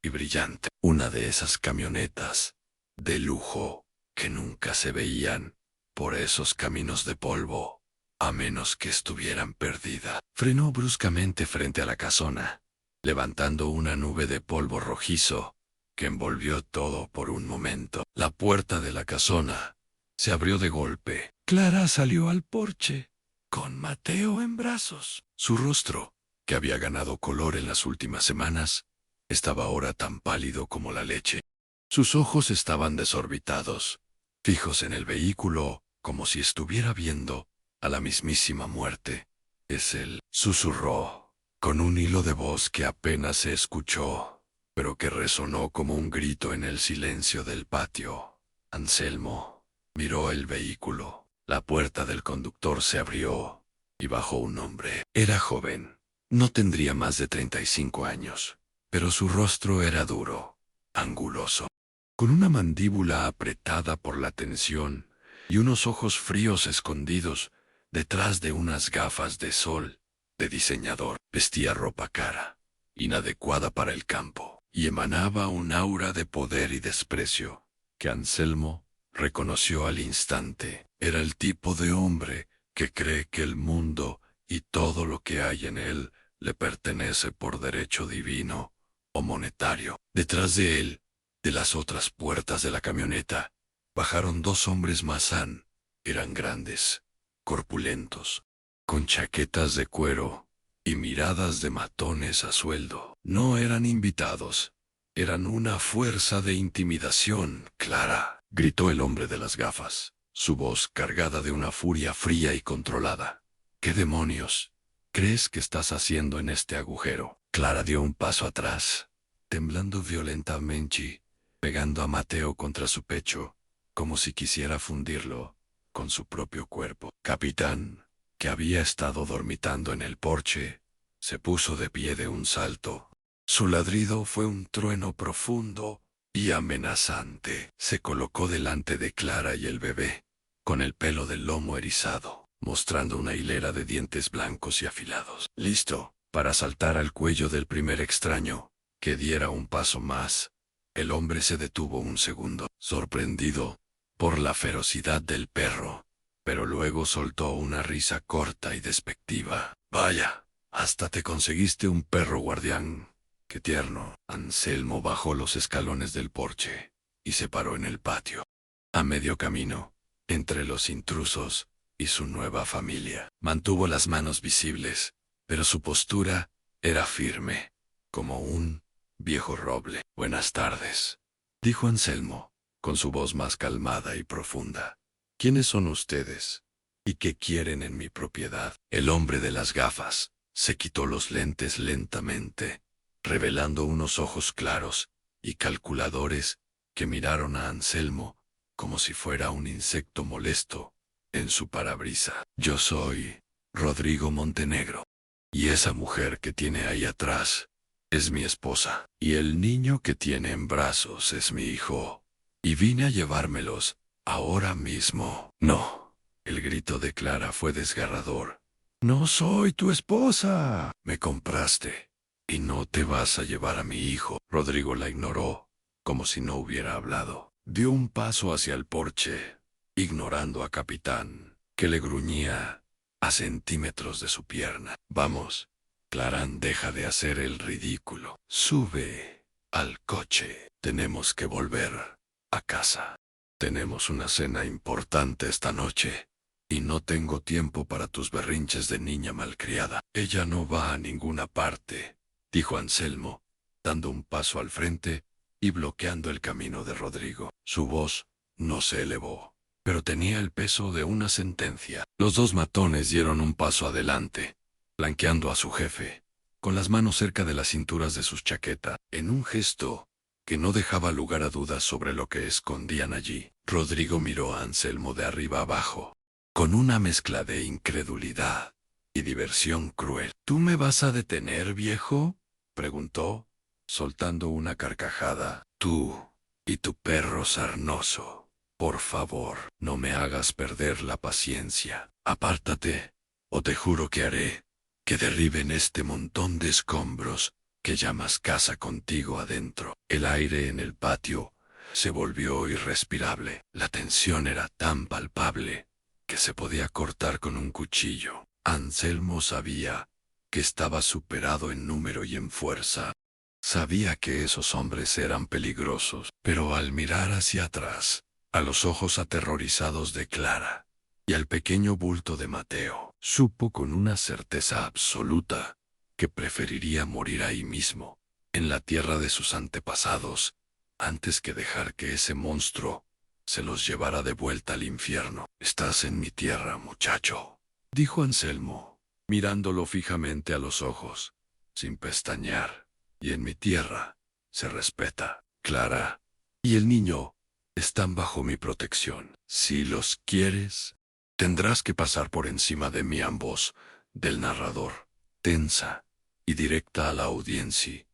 y brillante, una de esas camionetas de lujo que nunca se veían por esos caminos de polvo, a menos que estuvieran perdida. Frenó bruscamente frente a la casona, levantando una nube de polvo rojizo que envolvió todo por un momento. La puerta de la casona se abrió de golpe. Clara salió al porche, con Mateo en brazos. Su rostro, que había ganado color en las últimas semanas, estaba ahora tan pálido como la leche. Sus ojos estaban desorbitados, fijos en el vehículo, como si estuviera viendo a la mismísima muerte. «Es él», susurró, con un hilo de voz que apenas se escuchó, pero que resonó como un grito en el silencio del patio. Anselmo miró el vehículo. La puerta del conductor se abrió y bajó un hombre. Era joven. No tendría más de 35 años, pero su rostro era duro, anguloso, con una mandíbula apretada por la tensión y unos ojos fríos escondidos detrás de unas gafas de sol de diseñador. Vestía ropa cara, inadecuada para el campo, y emanaba un aura de poder y desprecio que Anselmo reconoció al instante. Era el tipo de hombre que cree que el mundo y todo lo que hay en él le pertenece por derecho divino o monetario. Detrás de él, de las otras puertas de la camioneta, bajaron 2 hombres mazán. Eran grandes, corpulentos, con chaquetas de cuero y miradas de matones a sueldo. No eran invitados, eran una fuerza de intimidación. «Clara», gritó el hombre de las gafas, su voz cargada de una furia fría y controlada. «¿Qué demonios crees que estás haciendo en este agujero?» Clara dio un paso atrás, temblando violentamente, pegando a Mateo contra su pecho, como si quisiera fundirlo con su propio cuerpo. Capitán, que había estado dormitando en el porche, se puso de pie de un salto. Su ladrido fue un trueno profundo y amenazante. Se colocó delante de Clara y el bebé, con el pelo del lomo erizado, mostrando una hilera de dientes blancos y afilados. Listo para saltar al cuello del primer extraño que diera un paso más. El hombre se detuvo un segundo, sorprendido por la ferocidad del perro, pero luego soltó una risa corta y despectiva. Vaya, hasta te conseguiste un perro guardián. ¡Qué tierno! Anselmo bajó los escalones del porche y se paró en el patio. A medio camino, entre los intrusos y su nueva familia, mantuvo las manos visibles, pero su postura era firme, como un viejo roble. Buenas tardes, dijo Anselmo, con su voz más calmada y profunda. ¿Quiénes son ustedes? ¿Y qué quieren en mi propiedad? El hombre de las gafas se quitó los lentes lentamente, revelando unos ojos claros y calculadores que miraron a Anselmo como si fuera un insecto molesto en su parabrisa. Yo soy Rodrigo Montenegro, y esa mujer que tiene ahí atrás es mi esposa, y el niño que tiene en brazos es mi hijo, y vine a llevármelos ahora mismo. No, el grito de Clara fue desgarrador. No soy tu esposa. Me compraste, y no te vas a llevar a mi hijo. Rodrigo la ignoró, como si no hubiera hablado. Dio un paso hacia el porche, ignorando a Capitán, que le gruñía a centímetros de su pierna. Vamos, Clarán, deja de hacer el ridículo. Sube al coche. Tenemos que volver a casa. Tenemos una cena importante esta noche, y no tengo tiempo para tus berrinches de niña malcriada. Ella no va a ninguna parte, dijo Anselmo, dando un paso al frente y bloqueando el camino de Rodrigo. Su voz no se elevó, pero tenía el peso de una sentencia. Los dos matones dieron un paso adelante, flanqueando a su jefe, con las manos cerca de las cinturas de sus chaquetas, en un gesto que no dejaba lugar a dudas sobre lo que escondían allí. Rodrigo miró a Anselmo de arriba abajo, con una mezcla de incredulidad y diversión cruel. ¿Tú me vas a detener, viejo?, preguntó, soltando una carcajada. Tú y tu perro sarnoso. Por favor, no me hagas perder la paciencia. Apártate, o te juro que haré que derriben este montón de escombros que llamas casa contigo adentro. El aire en el patio se volvió irrespirable. La tensión era tan palpable que se podía cortar con un cuchillo. Anselmo sabía que estaba superado en número y en fuerza. Sabía que esos hombres eran peligrosos, pero al mirar hacia atrás, a los ojos aterrorizados de Clara y al pequeño bulto de Mateo, supo con una certeza absoluta que preferiría morir ahí mismo, en la tierra de sus antepasados, antes que dejar que ese monstruo se los llevara de vuelta al infierno. Estás en mi tierra, muchacho, dijo Anselmo, mirándolo fijamente a los ojos, sin pestañear. Y en mi tierra se respeta. Clara y el niño están bajo mi protección. Si los quieres, tendrás que pasar por encima de mí ambos, del narrador, tensa y directa a la audiencia.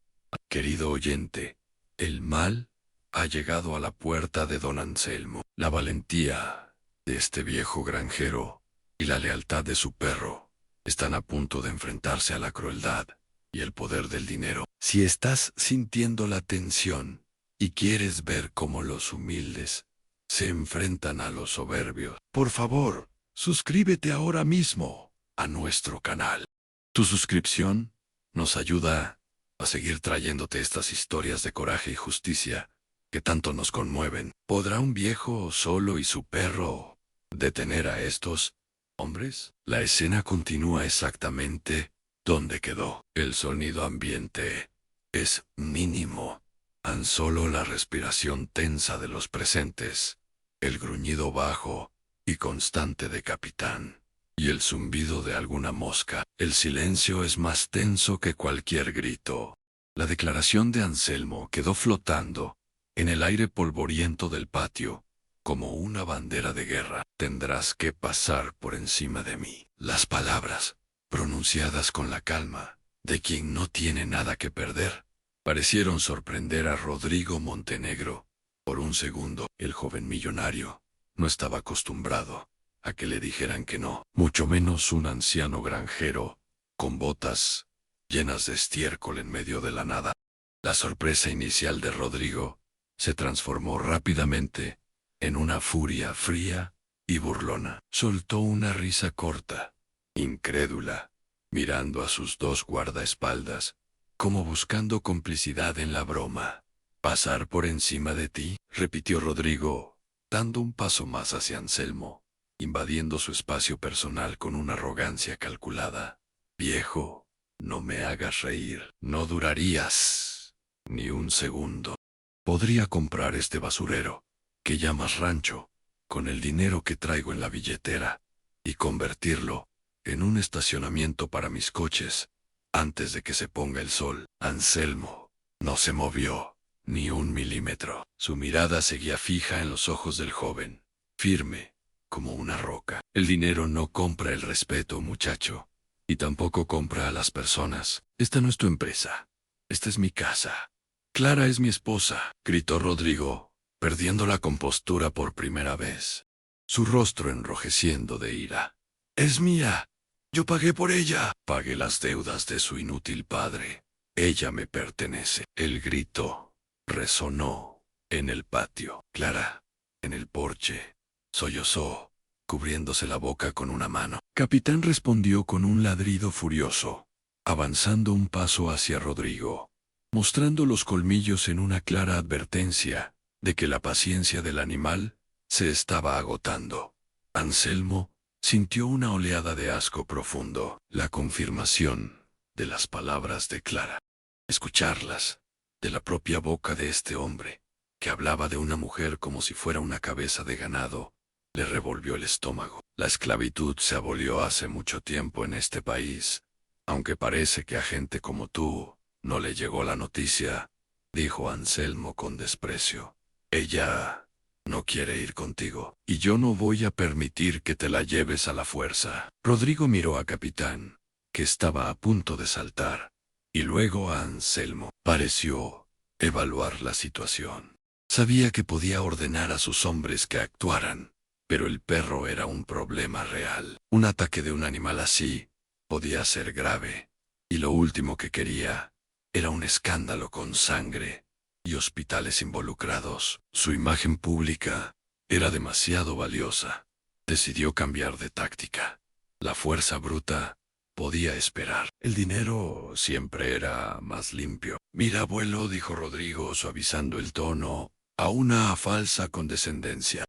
Querido oyente, el mal ha llegado a la puerta de don Anselmo. La valentía de este viejo granjero y la lealtad de su perro están a punto de enfrentarse a la crueldad y el poder del dinero. Si estás sintiendo la tensión y quieres ver cómo los humildes se enfrentan a los soberbios, por favor, suscríbete ahora mismo a nuestro canal. Tu suscripción nos ayuda a seguir trayéndote estas historias de coraje y justicia que tanto nos conmueven. ¿Podrá un viejo solo y su perro detener a estos hombres? La escena continúa exactamente donde quedó. El sonido ambiente es mínimo, tan solo la respiración tensa de los presentes, el gruñido bajo y constante de Capitán, y el zumbido de alguna mosca. El silencio es más tenso que cualquier grito. La declaración de Anselmo quedó flotando en el aire polvoriento del patio, como una bandera de guerra. Tendrás que pasar por encima de mí. Las palabras, pronunciadas con la calma de quien no tiene nada que perder, parecieron sorprender a Rodrigo Montenegro. Por un segundo, el joven millonario no estaba acostumbrado a que le dijeran que no, mucho menos un anciano granjero, con botas llenas de estiércol en medio de la nada. La sorpresa inicial de Rodrigo se transformó rápidamente en una furia fría y burlona. Soltó una risa corta, incrédula, mirando a sus dos guardaespaldas, como buscando complicidad en la broma. «¿Pasar por encima de ti?», repitió Rodrigo, dando un paso más hacia Anselmo, invadiendo su espacio personal con una arrogancia calculada. «Viejo, no me hagas reír. No durarías ni un segundo. Podría comprar este basurero, que llamas rancho, con el dinero que traigo en la billetera, y convertirlo en un estacionamiento para mis coches, antes de que se ponga el sol». Anselmo no se movió ni un milímetro. Su mirada seguía fija en los ojos del joven, firme como una roca. «El dinero no compra el respeto, muchacho, y tampoco compra a las personas. Esta no es tu empresa. Esta es mi casa. Clara es mi esposa», gritó Rodrigo, perdiendo la compostura por primera vez, su rostro enrojeciendo de ira. «Es mía. Yo pagué por ella. Pagué las deudas de su inútil padre. Ella me pertenece». El grito resonó en el patio. Clara, en el porche, sollozó, cubriéndose la boca con una mano. Capitán respondió con un ladrido furioso, avanzando un paso hacia Rodrigo, mostrando los colmillos en una clara advertencia de que la paciencia del animal se estaba agotando. Anselmo sintió una oleada de asco profundo, la confirmación de las palabras de Clara. Escucharlas de la propia boca de este hombre, que hablaba de una mujer como si fuera una cabeza de ganado, le revolvió el estómago. La esclavitud se abolió hace mucho tiempo en este país, aunque parece que a gente como tú no le llegó la noticia, dijo Anselmo con desprecio. Ella no quiere ir contigo, y yo no voy a permitir que te la lleves a la fuerza. Rodrigo miró a Capitán, que estaba a punto de saltar, y luego a Anselmo. Pareció evaluar la situación. Sabía que podía ordenar a sus hombres que actuaran, pero el perro era un problema real. Un ataque de un animal así podía ser grave, y lo último que quería era un escándalo con sangre y hospitales involucrados. Su imagen pública era demasiado valiosa. Decidió cambiar de táctica. La fuerza bruta podía esperar. El dinero siempre era más limpio. «Mira, abuelo», dijo Rodrigo, suavizando el tono a una falsa condescendencia,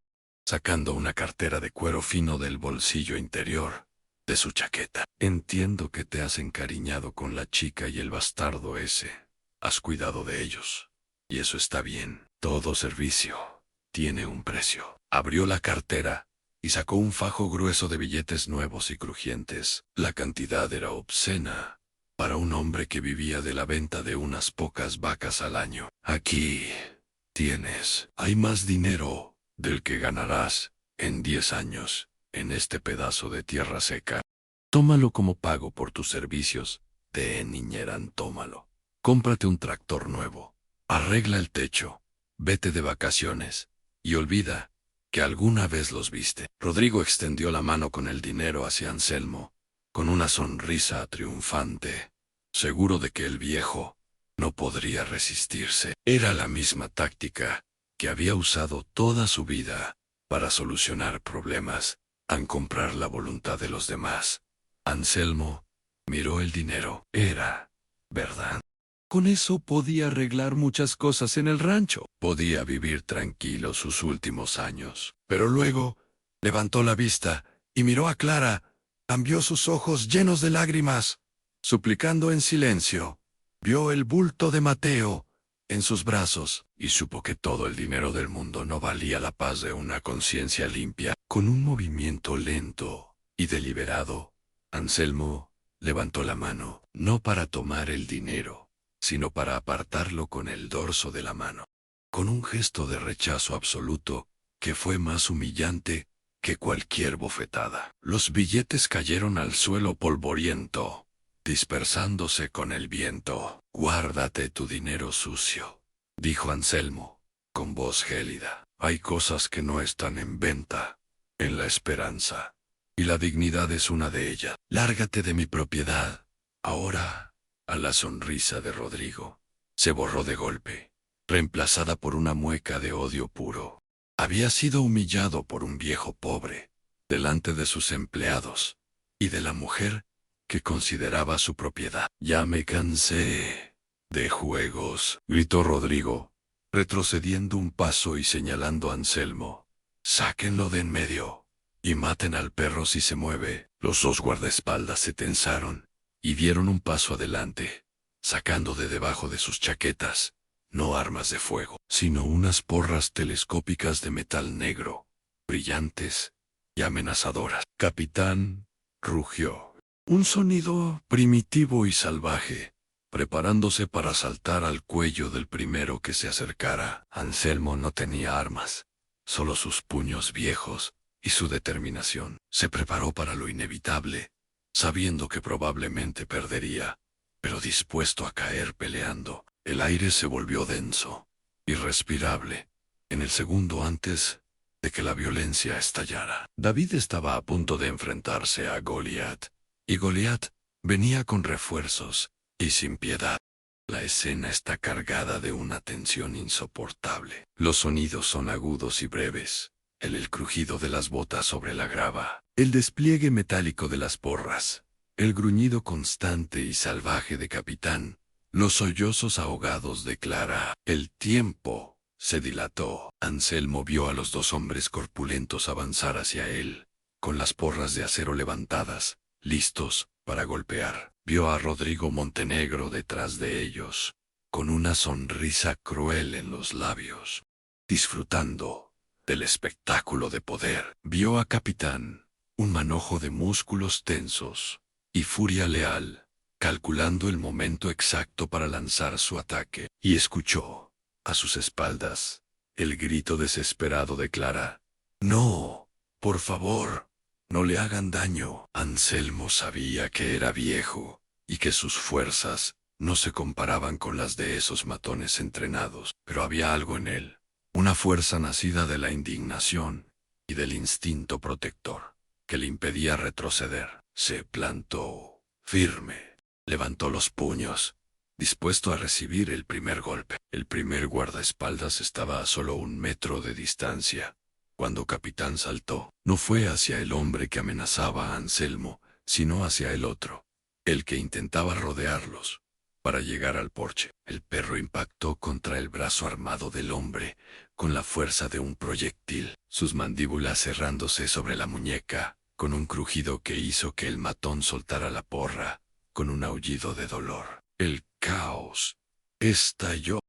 sacando una cartera de cuero fino del bolsillo interior de su chaqueta. «Entiendo que te has encariñado con la chica y el bastardo ese. Has cuidado de ellos. Y eso está bien. Todo servicio tiene un precio». Abrió la cartera y sacó un fajo grueso de billetes nuevos y crujientes. La cantidad era obscena para un hombre que vivía de la venta de unas pocas vacas al año. «Aquí tienes. Hay más dinero del que ganarás en 10 años en este pedazo de tierra seca. Tómalo como pago por tus servicios. Niñerán, tómalo. Cómprate un tractor nuevo. Arregla el techo. Vete de vacaciones. Y olvida que alguna vez los viste». Rodrigo extendió la mano con el dinero hacia Anselmo, con una sonrisa triunfante, seguro de que el viejo no podría resistirse. Era la misma táctica que había usado toda su vida para solucionar problemas, al comprar la voluntad de los demás. Anselmo miró el dinero. Era verdad. Con eso podía arreglar muchas cosas en el rancho. Podía vivir tranquilo sus últimos años. Pero luego levantó la vista y miró a Clara. Cambió sus ojos llenos de lágrimas, suplicando en silencio. Vio el bulto de Mateo en sus brazos y supo que todo el dinero del mundo no valía la paz de una conciencia limpia. Con un movimiento lento y deliberado, Anselmo levantó la mano, no para tomar el dinero, sino para apartarlo con el dorso de la mano. Con un gesto de rechazo absoluto, que fue más humillante que cualquier bofetada. Los billetes cayeron al suelo polvoriento, dispersándose con el viento. «Guárdate tu dinero sucio», dijo Anselmo, con voz gélida. «Hay cosas que no están en venta, en la esperanza, y la dignidad es una de ellas. Lárgate de mi propiedad, ahora». A la sonrisa de Rodrigo se borró de golpe, reemplazada por una mueca de odio puro. Había sido humillado por un viejo pobre, delante de sus empleados, y de la mujer que consideraba su propiedad. «Ya me cansé de juegos», gritó Rodrigo, retrocediendo un paso y señalando a Anselmo. «Sáquenlo de en medio, y maten al perro si se mueve». Los dos guardaespaldas se tensaron y dieron un paso adelante, sacando de debajo de sus chaquetas, no armas de fuego, sino unas porras telescópicas de metal negro, brillantes y amenazadoras. «Capitán», rugió. Un sonido primitivo y salvaje, preparándose para saltar al cuello del primero que se acercara. Anselmo no tenía armas, solo sus puños viejos y su determinación. Se preparó para lo inevitable, sabiendo que probablemente perdería, pero dispuesto a caer peleando. El aire se volvió denso, irrespirable, en el segundo antes de que la violencia estallara. David estaba a punto de enfrentarse a Goliat, y Goliat venía con refuerzos y sin piedad. La escena está cargada de una tensión insoportable. Los sonidos son agudos y breves. El crujido de las botas sobre la grava, el despliegue metálico de las porras, el gruñido constante y salvaje de Capitán, los sollozos ahogados de Clara. El tiempo se dilató. Anselmo vio a los dos hombres corpulentos avanzar hacia él, con las porras de acero levantadas, listos para golpear. Vio a Rodrigo Montenegro detrás de ellos, con una sonrisa cruel en los labios, disfrutando del espectáculo de poder. Vio a Capitán, un manojo de músculos tensos y furia leal, calculando el momento exacto para lanzar su ataque, y escuchó, a sus espaldas, el grito desesperado de Clara. «No, por favor, no le hagan daño». Anselmo sabía que era viejo, y que sus fuerzas no se comparaban con las de esos matones entrenados, pero había algo en él, una fuerza nacida de la indignación y del instinto protector, que le impedía retroceder. Se plantó firme, levantó los puños, dispuesto a recibir el primer golpe. El primer guardaespaldas estaba a solo 1 metro de distancia, cuando Capitán saltó. No fue hacia el hombre que amenazaba a Anselmo, sino hacia el otro, el que intentaba rodearlos, para llegar al porche. El perro impactó contra el brazo armado del hombre, con la fuerza de un proyectil, sus mandíbulas cerrándose sobre la muñeca, con un crujido que hizo que el matón soltara la porra, con un aullido de dolor. El caos estalló.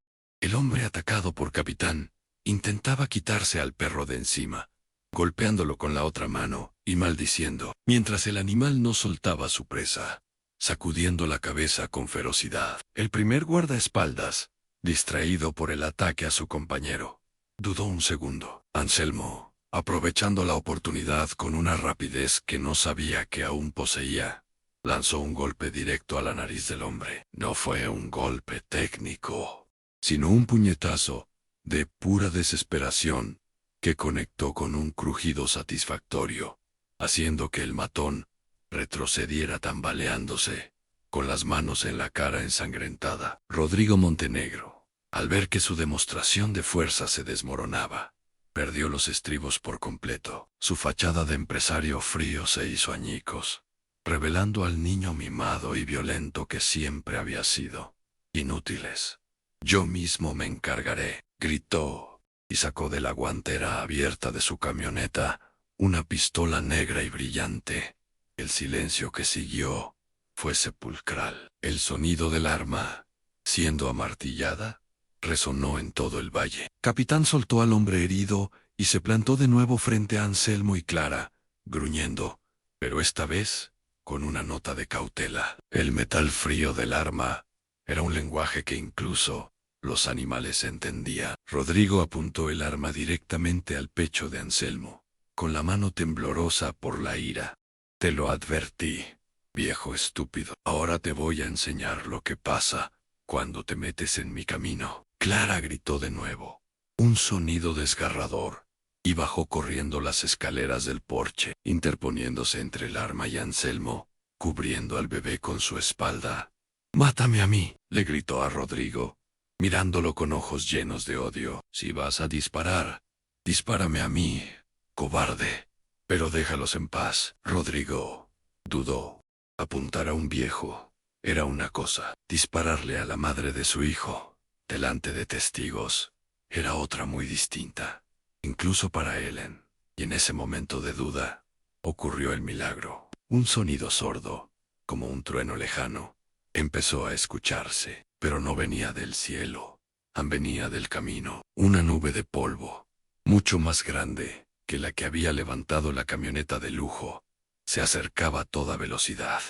El hombre atacado por Capitán intentaba quitarse al perro de encima, golpeándolo con la otra mano y maldiciendo, mientras el animal no soltaba su presa, sacudiendo la cabeza con ferocidad. El primer guardaespaldas, distraído por el ataque a su compañero, dudó un segundo. Anselmo, aprovechando la oportunidad con una rapidez que no sabía que aún poseía, lanzó un golpe directo a la nariz del hombre. No fue un golpe técnico, sino un puñetazo de pura desesperación que conectó con un crujido satisfactorio, haciendo que el matón retrocediera tambaleándose, con las manos en la cara ensangrentada. Rodrigo Montenegro, al ver que su demostración de fuerza se desmoronaba, perdió los estribos por completo. Su fachada de empresario frío se hizo añicos, revelando al niño mimado y violento que siempre había sido. «Inútiles. Yo mismo me encargaré», gritó, y sacó de la guantera abierta de su camioneta una pistola negra y brillante. El silencio que siguió fue sepulcral. El sonido del arma, siendo amartillada, resonó en todo el valle. Capitán soltó al hombre herido y se plantó de nuevo frente a Anselmo y Clara, gruñendo, pero esta vez con una nota de cautela. El metal frío del arma era un lenguaje que incluso Los animales entendían. Rodrigo apuntó el arma directamente al pecho de Anselmo, con la mano temblorosa por la ira. Te lo advertí, viejo estúpido. Ahora te voy a enseñar lo que pasa cuando te metes en mi camino. Clara gritó de nuevo. Un sonido desgarrador, y bajó corriendo las escaleras del porche, interponiéndose entre el arma y Anselmo, cubriendo al bebé con su espalda. «Mátame a mí», le gritó a Rodrigo, mirándolo con ojos llenos de odio. «Si vas a disparar, dispárame a mí, cobarde. Pero déjalos en paz». Rodrigo dudó. Apuntar a un viejo era una cosa. Dispararle a la madre de su hijo, delante de testigos, era otra muy distinta. Incluso para Helen. Y en ese momento de duda, ocurrió el milagro. Un sonido sordo, como un trueno lejano, empezó a escucharse, pero no venía del cielo, venía del camino. Una nube de polvo, mucho más grande que la que había levantado la camioneta de lujo, se acercaba a toda velocidad.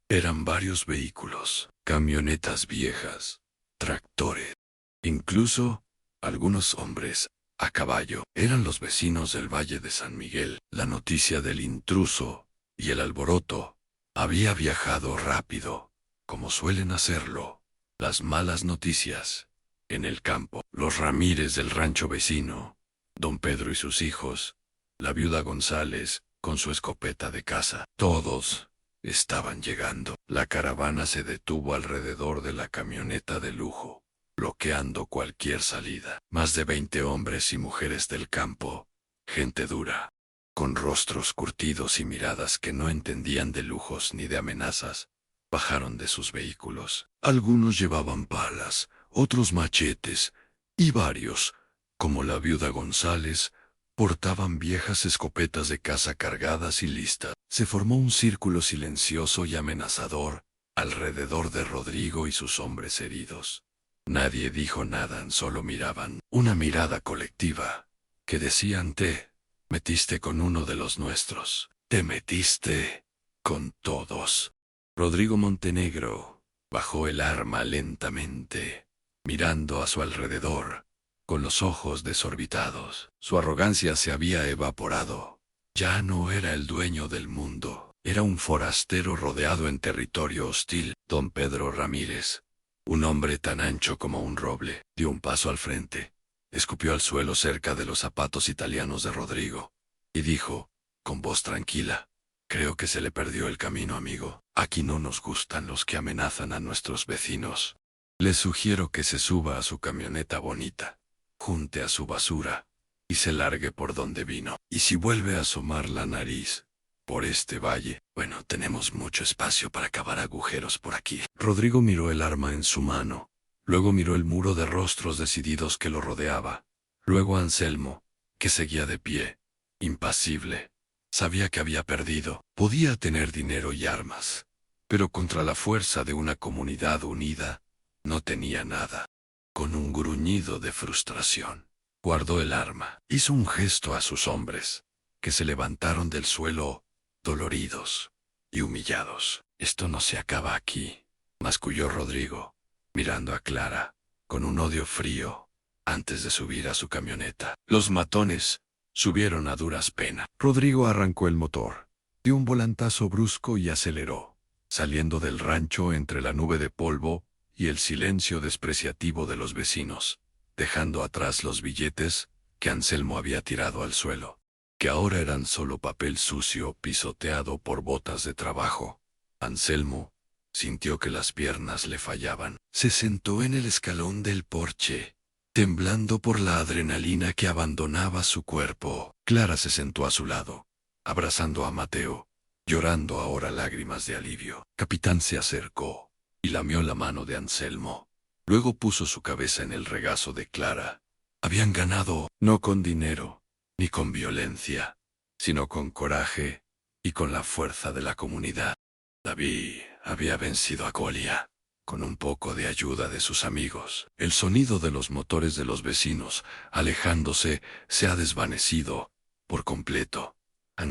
Eran varios vehículos, camionetas viejas, tractores, incluso algunos hombres a caballo. Eran los vecinos del Valle de San Miguel. La noticia del intruso y el alboroto había viajado rápido, como suelen hacerlo las malas noticias. En el campo, los Ramírez del rancho vecino, don Pedro y sus hijos, la viuda González con su escopeta de caza, todos estaban llegando. La caravana se detuvo alrededor de la camioneta de lujo, bloqueando cualquier salida. Más de 20 hombres y mujeres del campo, gente dura, con rostros curtidos y miradas que no entendían de lujos ni de amenazas, bajaron de sus vehículos. Algunos llevaban palas, otros machetes, y varios, como la viuda González, portaban viejas escopetas de caza cargadas y listas. Se formó un círculo silencioso y amenazador alrededor de Rodrigo y sus hombres heridos. Nadie dijo nada, solo miraban. Una mirada colectiva que decían: te metiste con uno de los nuestros. Te metiste con todos. Rodrigo Montenegro bajó el arma lentamente, mirando a su alrededor, con los ojos desorbitados. Su arrogancia se había evaporado. Ya no era el dueño del mundo. Era un forastero rodeado en territorio hostil. Don Pedro Ramírez, un hombre tan ancho como un roble, dio un paso al frente, escupió al suelo cerca de los zapatos italianos de Rodrigo, y dijo, con voz tranquila: «Creo que se le perdió el camino, amigo. Aquí no nos gustan los que amenazan a nuestros vecinos. Le sugiero que se suba a su camioneta bonita, junte a su basura, y se largue por donde vino. Y si vuelve a asomar la nariz por este valle, bueno, tenemos mucho espacio para cavar agujeros por aquí». Rodrigo miró el arma en su mano, luego miró el muro de rostros decididos que lo rodeaba, luego a Anselmo, que seguía de pie, impasible. Sabía que había perdido. Podía tener dinero y armas, pero contra la fuerza de una comunidad unida, no tenía nada. Con un gruñido de frustración, guardó el arma. Hizo un gesto a sus hombres, que se levantaron del suelo, doloridos y humillados. «Esto no se acaba aquí», masculló Rodrigo, mirando a Clara, con un odio frío, antes de subir a su camioneta. Los matones subieron a duras penas. Rodrigo arrancó el motor, dio un volantazo brusco y aceleró, saliendo del rancho entre la nube de polvo y el silencio despreciativo de los vecinos, dejando atrás los billetes que Anselmo había tirado al suelo, que ahora eran solo papel sucio pisoteado por botas de trabajo. Anselmo sintió que las piernas le fallaban. Se sentó en el escalón del porche, temblando por la adrenalina que abandonaba su cuerpo. Clara se sentó a su lado, abrazando a Mateo, llorando ahora lágrimas de alivio. Capitán se acercó y lamió la mano de Anselmo. Luego puso su cabeza en el regazo de Clara. Habían ganado, no con dinero, ni con violencia, sino con coraje y con la fuerza de la comunidad. David había vencido a Goliat, con un poco de ayuda de sus amigos. El sonido de los motores de los vecinos, alejándose, se ha desvanecido por completo.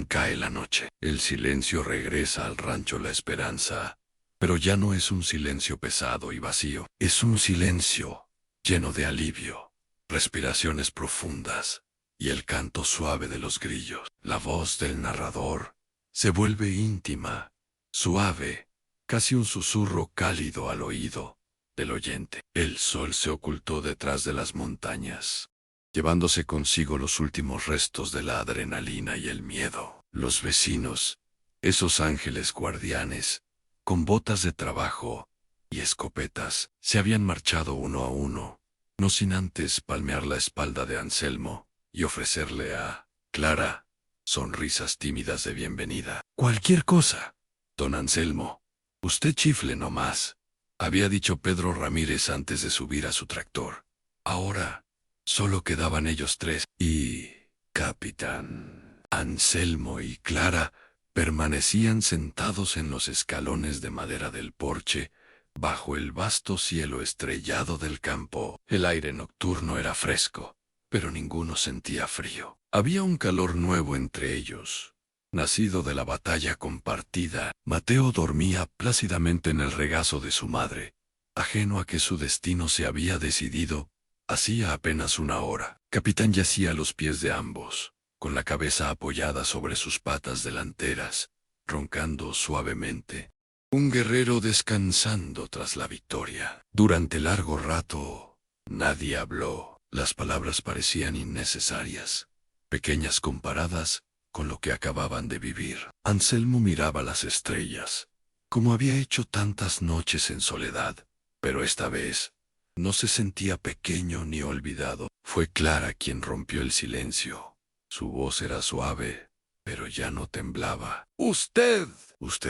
Cae la noche. El silencio regresa al rancho La Esperanza, pero ya no es un silencio pesado y vacío. Es un silencio lleno de alivio, respiraciones profundas y el canto suave de los grillos. La voz del narrador se vuelve íntima, suave, casi un susurro cálido al oído del oyente. El sol se ocultó detrás de las montañas, llevándose consigo los últimos restos de la adrenalina y el miedo. Los vecinos, esos ángeles guardianes, con botas de trabajo y escopetas, se habían marchado uno a uno, no sin antes palmear la espalda de Anselmo y ofrecerle a Clara sonrisas tímidas de bienvenida. Cualquier cosa, don Anselmo. Usted chifle no más, había dicho Pedro Ramírez antes de subir a su tractor. Ahora solo quedaban ellos tres y Capitán Anselmo y Clara permanecían sentados en los escalones de madera del porche, bajo el vasto cielo estrellado del campo. El aire nocturno era fresco, pero ninguno sentía frío. Había un calor nuevo entre ellos, nacido de la batalla compartida. Mateo dormía plácidamente en el regazo de su madre, ajeno a que su destino se había decidido hacía apenas una hora. Capitán yacía a los pies de ambos, con la cabeza apoyada sobre sus patas delanteras, roncando suavemente. Un guerrero descansando tras la victoria. Durante largo rato, nadie habló. Las palabras parecían innecesarias, pequeñas comparadas con lo que acababan de vivir. Anselmo miraba las estrellas, como había hecho tantas noches en soledad, pero esta vez no se sentía pequeño ni olvidado. Fue Clara quien rompió el silencio. Su voz era suave, pero ya no temblaba. Usted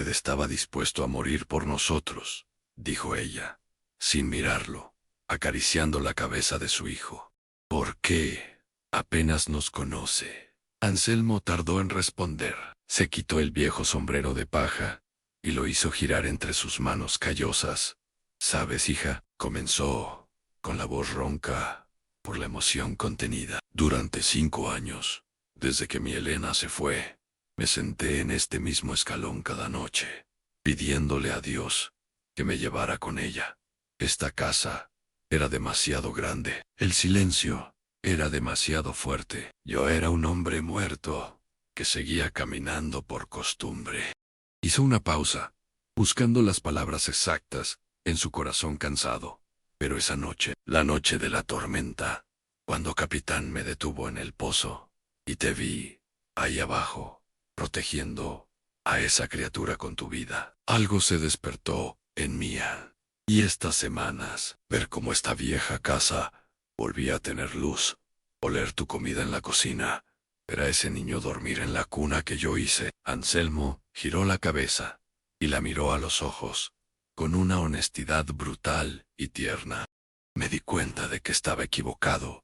estaba dispuesto a morir por nosotros, dijo ella, sin mirarlo, acariciando la cabeza de su hijo. ¿Por qué? Apenas nos conoce. Anselmo tardó en responder. Se quitó el viejo sombrero de paja y lo hizo girar entre sus manos callosas. «¿Sabes, hija?», comenzó, con la voz ronca, por la emoción contenida. «Durante 5 años, desde que mi Elena se fue, me senté en este mismo escalón cada noche, pidiéndole a Dios que me llevara con ella. Esta casa era demasiado grande. El silencio era demasiado fuerte. Yo era un hombre muerto, que seguía caminando por costumbre». Hizo una pausa, buscando las palabras exactas en su corazón cansado. Pero esa noche, la noche de la tormenta, cuando Capitán me detuvo en el pozo, y te vi, ahí abajo, protegiendo a esa criatura con tu vida, algo se despertó en mí. Y estas semanas, ver cómo esta vieja casa volvía a tener luz, oler tu comida en la cocina, ver a ese niño dormir en la cuna que yo hice. Anselmo giró la cabeza y la miró a los ojos, con una honestidad brutal y tierna. Me di cuenta de que estaba equivocado.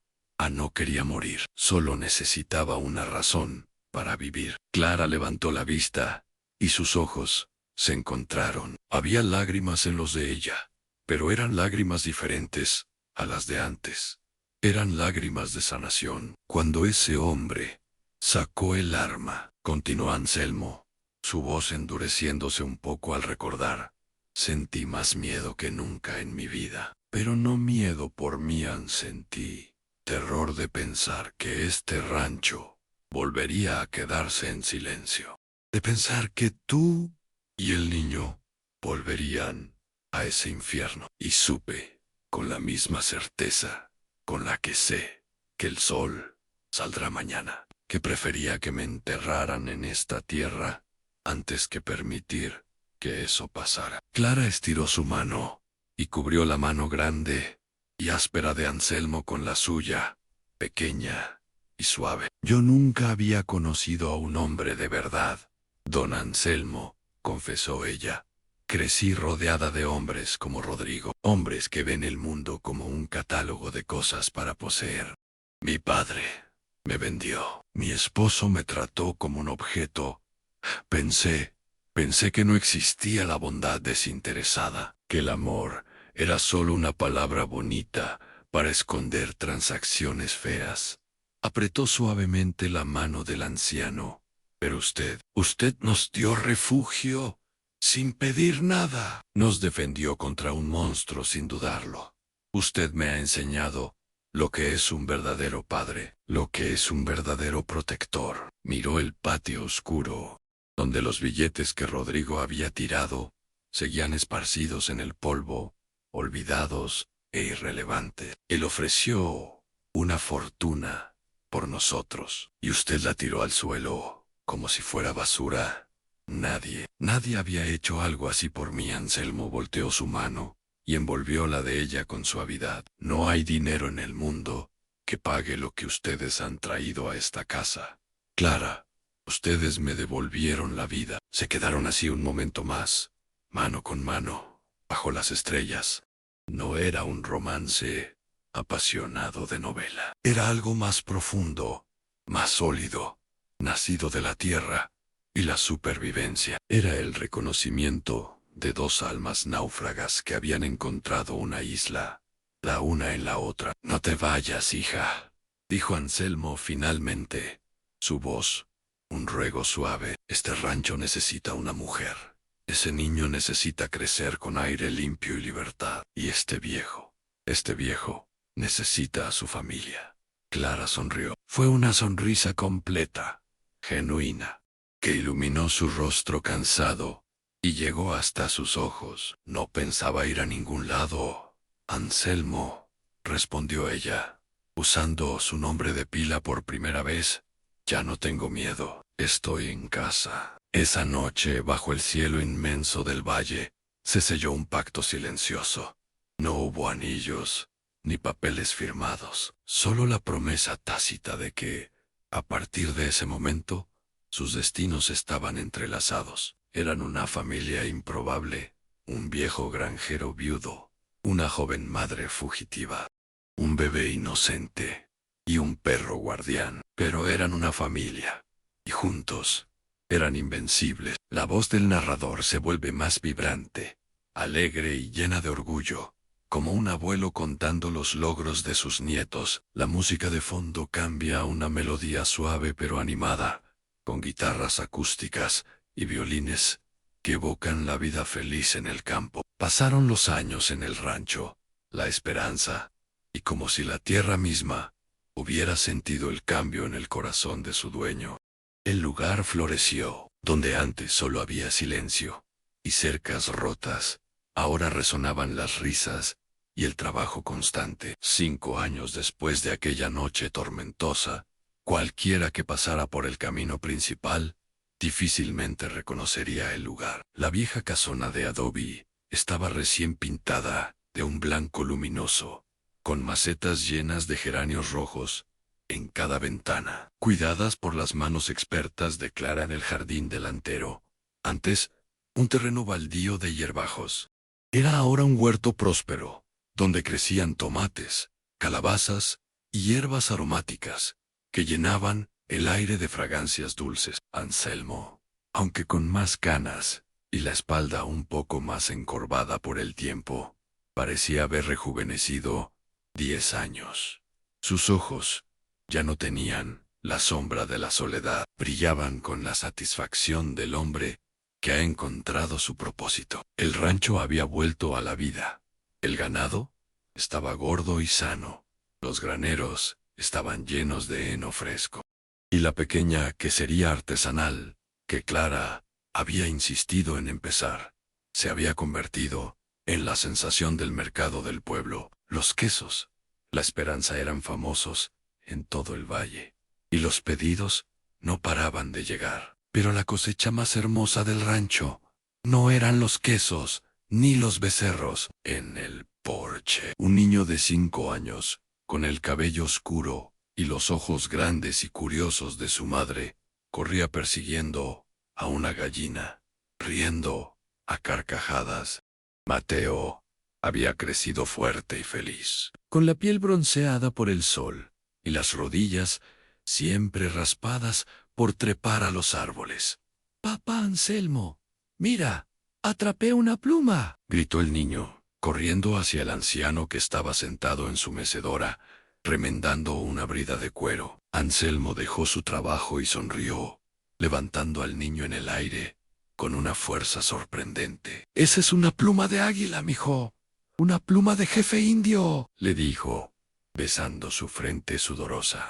No quería morir, solo necesitaba una razón para vivir. Clara levantó la vista, y sus ojos se encontraron. Había lágrimas en los de ella, pero eran lágrimas diferentes a las de antes. Eran lágrimas de sanación. Cuando ese hombre sacó el arma, continuó Anselmo, su voz endureciéndose un poco al recordar, sentí más miedo que nunca en mi vida. Pero no miedo por mí, sentí terror de pensar que este rancho volvería a quedarse en silencio. De pensar que tú y el niño volverían a ese infierno. Y supe, con la misma certeza con la que sé que el sol saldrá mañana, que prefería que me enterraran en esta tierra antes que permitir que eso pasara. Clara estiró su mano y cubrió la mano grande y áspera de Anselmo con la suya, pequeña y suave. Yo nunca había conocido a un hombre de verdad, don Anselmo, confesó ella. Crecí rodeada de hombres como Rodrigo, hombres que ven el mundo como un catálogo de cosas para poseer. Mi padre me vendió. Mi esposo me trató como un objeto. Pensé que no existía la bondad desinteresada, que el amor era solo una palabra bonita para esconder transacciones feas. Apretó suavemente la mano del anciano. Pero usted nos dio refugio sin pedir nada. Nos defendió contra un monstruo sin dudarlo. Usted me ha enseñado lo que es un verdadero padre, lo que es un verdadero protector. Miró el patio oscuro, donde los billetes que Rodrigo había tirado seguían esparcidos en el polvo, olvidados e irrelevantes. Él ofreció una fortuna por nosotros, y usted la tiró al suelo como si fuera basura. Nadie había hecho algo así por mí. Anselmo volteó su mano y envolvió la de ella con suavidad. No hay dinero en el mundo que pague lo que ustedes han traído a esta casa. Clara, ustedes me devolvieron la vida. Se quedaron así un momento más, mano con mano, bajo las estrellas. No era un romance apasionado de novela. Era algo más profundo, más sólido, nacido de la tierra y la supervivencia. Era el reconocimiento de dos almas náufragas que habían encontrado una isla, la una en la otra. No te vayas, hija, dijo Anselmo finalmente. Su voz, un ruego suave. Este rancho necesita una mujer. Ese niño necesita crecer con aire limpio y libertad. Y este viejo, necesita a su familia. Clara sonrió. Fue una sonrisa completa, genuina, que iluminó su rostro cansado y llegó hasta sus ojos. No pensaba ir a ningún lado, Anselmo, respondió ella, usando su nombre de pila por primera vez. Ya no tengo miedo, estoy en casa. Esa noche, bajo el cielo inmenso del valle, se selló un pacto silencioso. No hubo anillos, ni papeles firmados, solo la promesa tácita de que, a partir de ese momento, sus destinos estaban entrelazados. Eran una familia improbable, un viejo granjero viudo, una joven madre fugitiva, un bebé inocente y un perro guardián. Pero eran una familia, y juntos eran invencibles. La voz del narrador se vuelve más vibrante, alegre y llena de orgullo, como un abuelo contando los logros de sus nietos. La música de fondo cambia a una melodía suave pero animada, con guitarras acústicas y violines que evocan la vida feliz en el campo. Pasaron los años en el rancho, la esperanza, y como si la tierra misma hubiera sentido el cambio en el corazón de su dueño. El lugar floreció, donde antes solo había silencio y cercas rotas, ahora resonaban las risas y el trabajo constante. 5 años después de aquella noche tormentosa, cualquiera que pasara por el camino principal difícilmente reconocería el lugar. La vieja casona de adobe estaba recién pintada de un blanco luminoso, con macetas llenas de geranios rojos en cada ventana, cuidadas por las manos expertas de Clara. En el jardín delantero, antes un terreno baldío de hierbajos, era ahora un huerto próspero, donde crecían tomates, calabazas y hierbas aromáticas que llenaban el aire de fragancias dulces. Anselmo, aunque con más canas y la espalda un poco más encorvada por el tiempo, parecía haber rejuvenecido 10 años. Sus ojos ya no tenían la sombra de la soledad, brillaban con la satisfacción del hombre que ha encontrado su propósito. El rancho había vuelto a la vida. El ganado estaba gordo y sano. Los graneros estaban llenos de heno fresco. Y la pequeña quesería artesanal, que Clara había insistido en empezar, se había convertido en la sensación del mercado del pueblo. Los quesos, La Esperanza, eran famosos en todo el valle, y los pedidos no paraban de llegar. Pero la cosecha más hermosa del rancho no eran los quesos ni los becerros. En el porche, un niño de 5 años, con el cabello oscuro y los ojos grandes y curiosos de su madre, corría persiguiendo a una gallina, riendo a carcajadas. Mateo había crecido fuerte y feliz, con la piel bronceada por el sol y las rodillas siempre raspadas por trepar a los árboles. «Papá Anselmo, mira, atrapé una pluma», gritó el niño, corriendo hacia el anciano que estaba sentado en su mecedora, remendando una brida de cuero. Anselmo dejó su trabajo y sonrió, levantando al niño en el aire con una fuerza sorprendente. «Esa es una pluma de águila, mijo. Una pluma de jefe indio, le dijo, besando su frente sudorosa.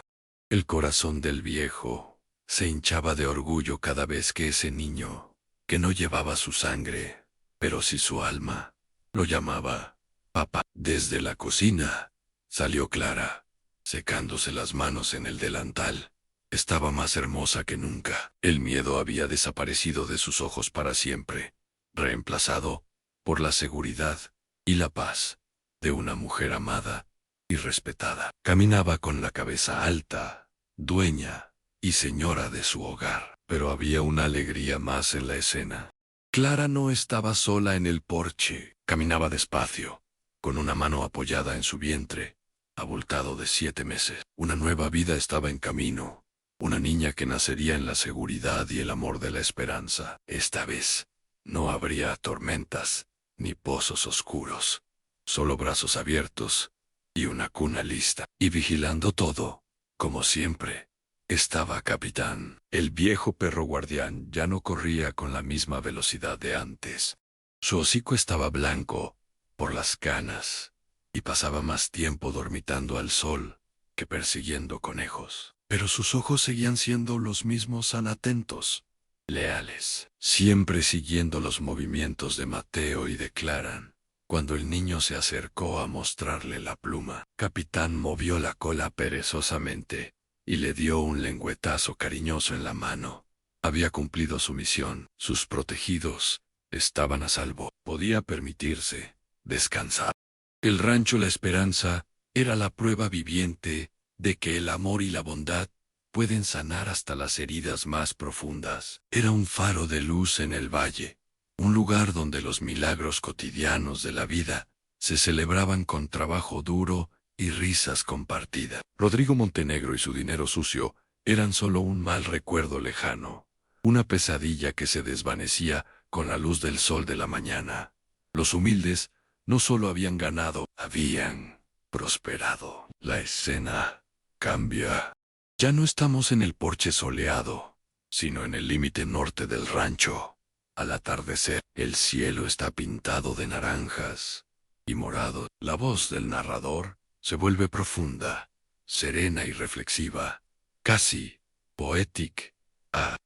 El corazón del viejo se hinchaba de orgullo cada vez que ese niño, que no llevaba su sangre, pero sí su alma, lo llamaba papá. Desde la cocina salió Clara, secándose las manos en el delantal. Estaba más hermosa que nunca. El miedo había desaparecido de sus ojos para siempre, reemplazado por la seguridad y la paz de una mujer amada y respetada. Caminaba con la cabeza alta, dueña y señora de su hogar. Pero había una alegría más en la escena. Clara no estaba sola en el porche. Caminaba despacio, con una mano apoyada en su vientre, abultado de 7 meses. Una nueva vida estaba en camino. Una niña que nacería en la seguridad y el amor de la esperanza. Esta vez no habría tormentas ni pozos oscuros, solo brazos abiertos y una cuna lista. Y vigilando todo, como siempre, estaba Capitán. El viejo perro guardián ya no corría con la misma velocidad de antes. Su hocico estaba blanco por las canas y pasaba más tiempo dormitando al sol que persiguiendo conejos. Pero sus ojos seguían siendo los mismos, tan atentos, leales, siempre siguiendo los movimientos de Mateo y de Clara. Cuando el niño se acercó a mostrarle la pluma, Capitán movió la cola perezosamente y le dio un lengüetazo cariñoso en la mano. Había cumplido su misión. Sus protegidos estaban a salvo. Podía permitirse descansar. El rancho La Esperanza era la prueba viviente de que el amor y la bondad pueden sanar hasta las heridas más profundas. Era un faro de luz en el valle, un lugar donde los milagros cotidianos de la vida se celebraban con trabajo duro y risas compartidas. Rodrigo Montenegro y su dinero sucio eran solo un mal recuerdo lejano, una pesadilla que se desvanecía con la luz del sol de la mañana. Los humildes no solo habían ganado, habían prosperado. La escena cambia. Ya no estamos en el porche soleado, sino en el límite norte del rancho. Al atardecer, el cielo está pintado de naranjas y morado. La voz del narrador se vuelve profunda, serena y reflexiva, casi poética.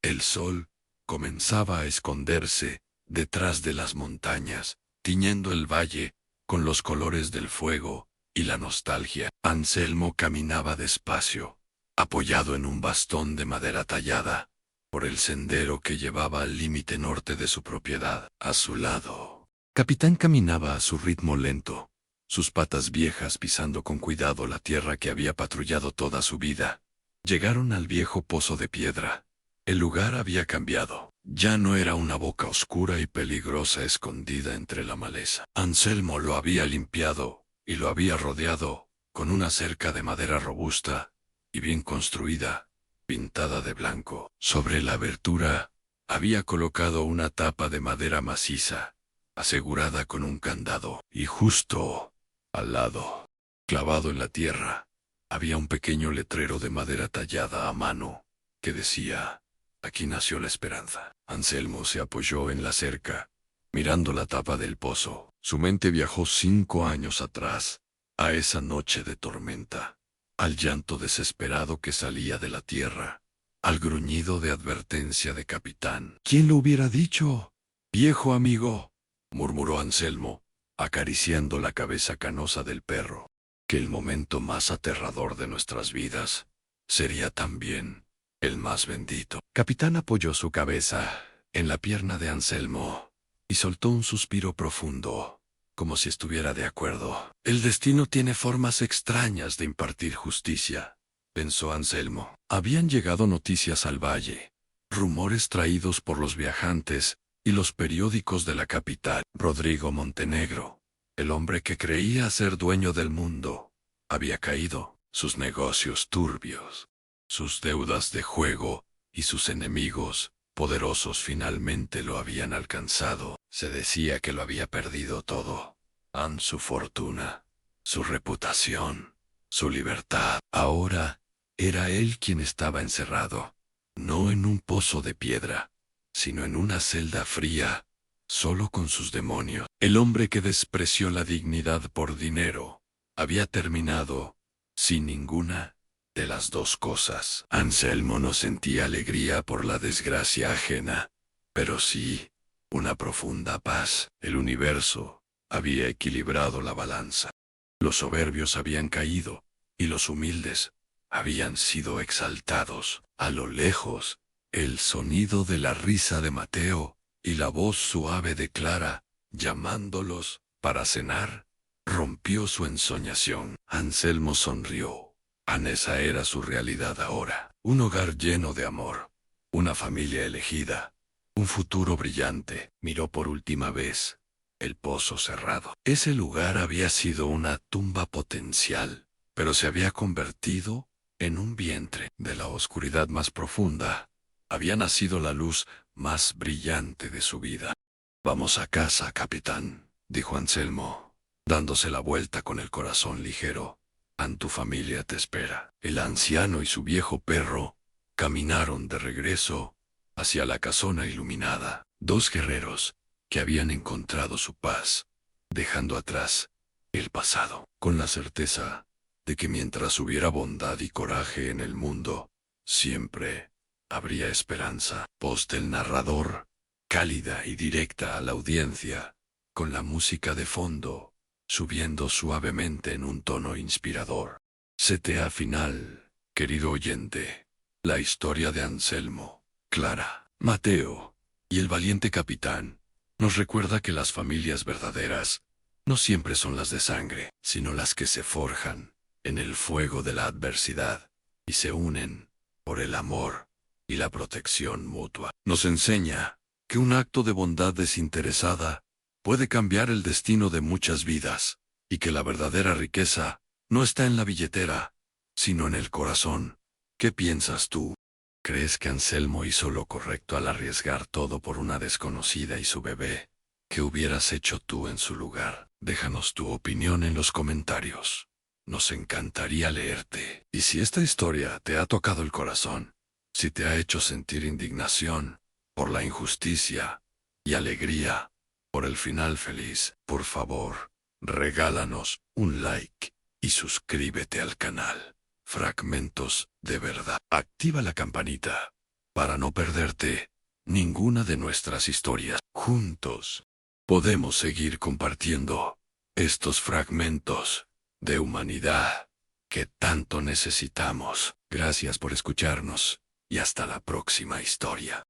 El sol comenzaba a esconderse detrás de las montañas, tiñendo el valle con los colores del fuego y la nostalgia. Anselmo caminaba despacio, apoyado en un bastón de madera tallada, por el sendero que llevaba al límite norte de su propiedad. A su lado, Capitán caminaba a su ritmo lento, sus patas viejas pisando con cuidado la tierra que había patrullado toda su vida. Llegaron al viejo pozo de piedra. El lugar había cambiado. Ya no era una boca oscura y peligrosa escondida entre la maleza. Anselmo lo había limpiado y lo había rodeado con una cerca de madera robusta y bien construida, pintada de blanco. Sobre la abertura había colocado una tapa de madera maciza, asegurada con un candado, y justo al lado, clavado en la tierra, había un pequeño letrero de madera tallada a mano que decía: «Aquí nació la esperanza». Anselmo se apoyó en la cerca, mirando la tapa del pozo. Su mente viajó 5 años atrás, a esa noche de tormenta, al llanto desesperado que salía de la tierra, al gruñido de advertencia de Capitán. «¿Quién lo hubiera dicho, viejo amigo?», murmuró Anselmo, acariciando la cabeza canosa del perro, «que el momento más aterrador de nuestras vidas sería también el más bendito». Capitán apoyó su cabeza en la pierna de Anselmo y soltó un suspiro profundo, como si estuviera de acuerdo. «El destino tiene formas extrañas de impartir justicia», pensó Anselmo. Habían llegado noticias al valle, rumores traídos por los viajantes y los periódicos de la capital. Rodrigo Montenegro, el hombre que creía ser dueño del mundo, había caído. Sus negocios turbios, sus deudas de juego y sus enemigos poderosos finalmente lo habían alcanzado. Se decía que lo había perdido todo: su fortuna, su reputación, su libertad. Ahora era él quien estaba encerrado, no en un pozo de piedra, sino en una celda fría, solo con sus demonios. El hombre que despreció la dignidad por dinero había terminado sin ninguna de las dos cosas. Anselmo no sentía alegría por la desgracia ajena, pero sí una profunda paz. El universo había equilibrado la balanza. Los soberbios habían caído y los humildes habían sido exaltados. A lo lejos, el sonido de la risa de Mateo y la voz suave de Clara, llamándolos para cenar, rompió su ensoñación. Anselmo sonrió. Esa era su realidad ahora. Un hogar lleno de amor, una familia elegida, un futuro brillante. Miró por última vez el pozo cerrado. Ese lugar había sido una tumba potencial, pero se había convertido en un vientre. De la oscuridad más profunda había nacido la luz más brillante de su vida. Vamos a casa, capitán, dijo Anselmo, dándose la vuelta con el corazón ligero. Tu familia te espera. El anciano y su viejo perro caminaron de regreso hacia la casona iluminada. Dos guerreros que habían encontrado su paz, dejando atrás el pasado, con la certeza de que mientras hubiera bondad y coraje en el mundo, siempre habría esperanza. Voz del narrador, cálida y directa a la audiencia, con la música de fondo subiendo suavemente en un tono inspirador. CTA final, querido oyente. La historia de Anselmo, Clara, Mateo y el valiente capitán nos recuerda que las familias verdaderas no siempre son las de sangre, sino las que se forjan en el fuego de la adversidad y se unen por el amor y la protección mutua. Nos enseña que un acto de bondad desinteresada puede cambiar el destino de muchas vidas, y que la verdadera riqueza no está en la billetera, sino en el corazón. ¿Qué piensas tú? ¿Crees que Anselmo hizo lo correcto al arriesgar todo por una desconocida y su bebé? ¿Qué hubieras hecho tú en su lugar? Déjanos tu opinión en los comentarios. Nos encantaría leerte. Y si esta historia te ha tocado el corazón, si te ha hecho sentir indignación por la injusticia y alegría por el final feliz, por favor, regálanos un like y suscríbete al canal. Fragmentos de verdad. Activa la campanita para no perderte ninguna de nuestras historias. Juntos podemos seguir compartiendo estos fragmentos de humanidad que tanto necesitamos. Gracias por escucharnos y hasta la próxima historia.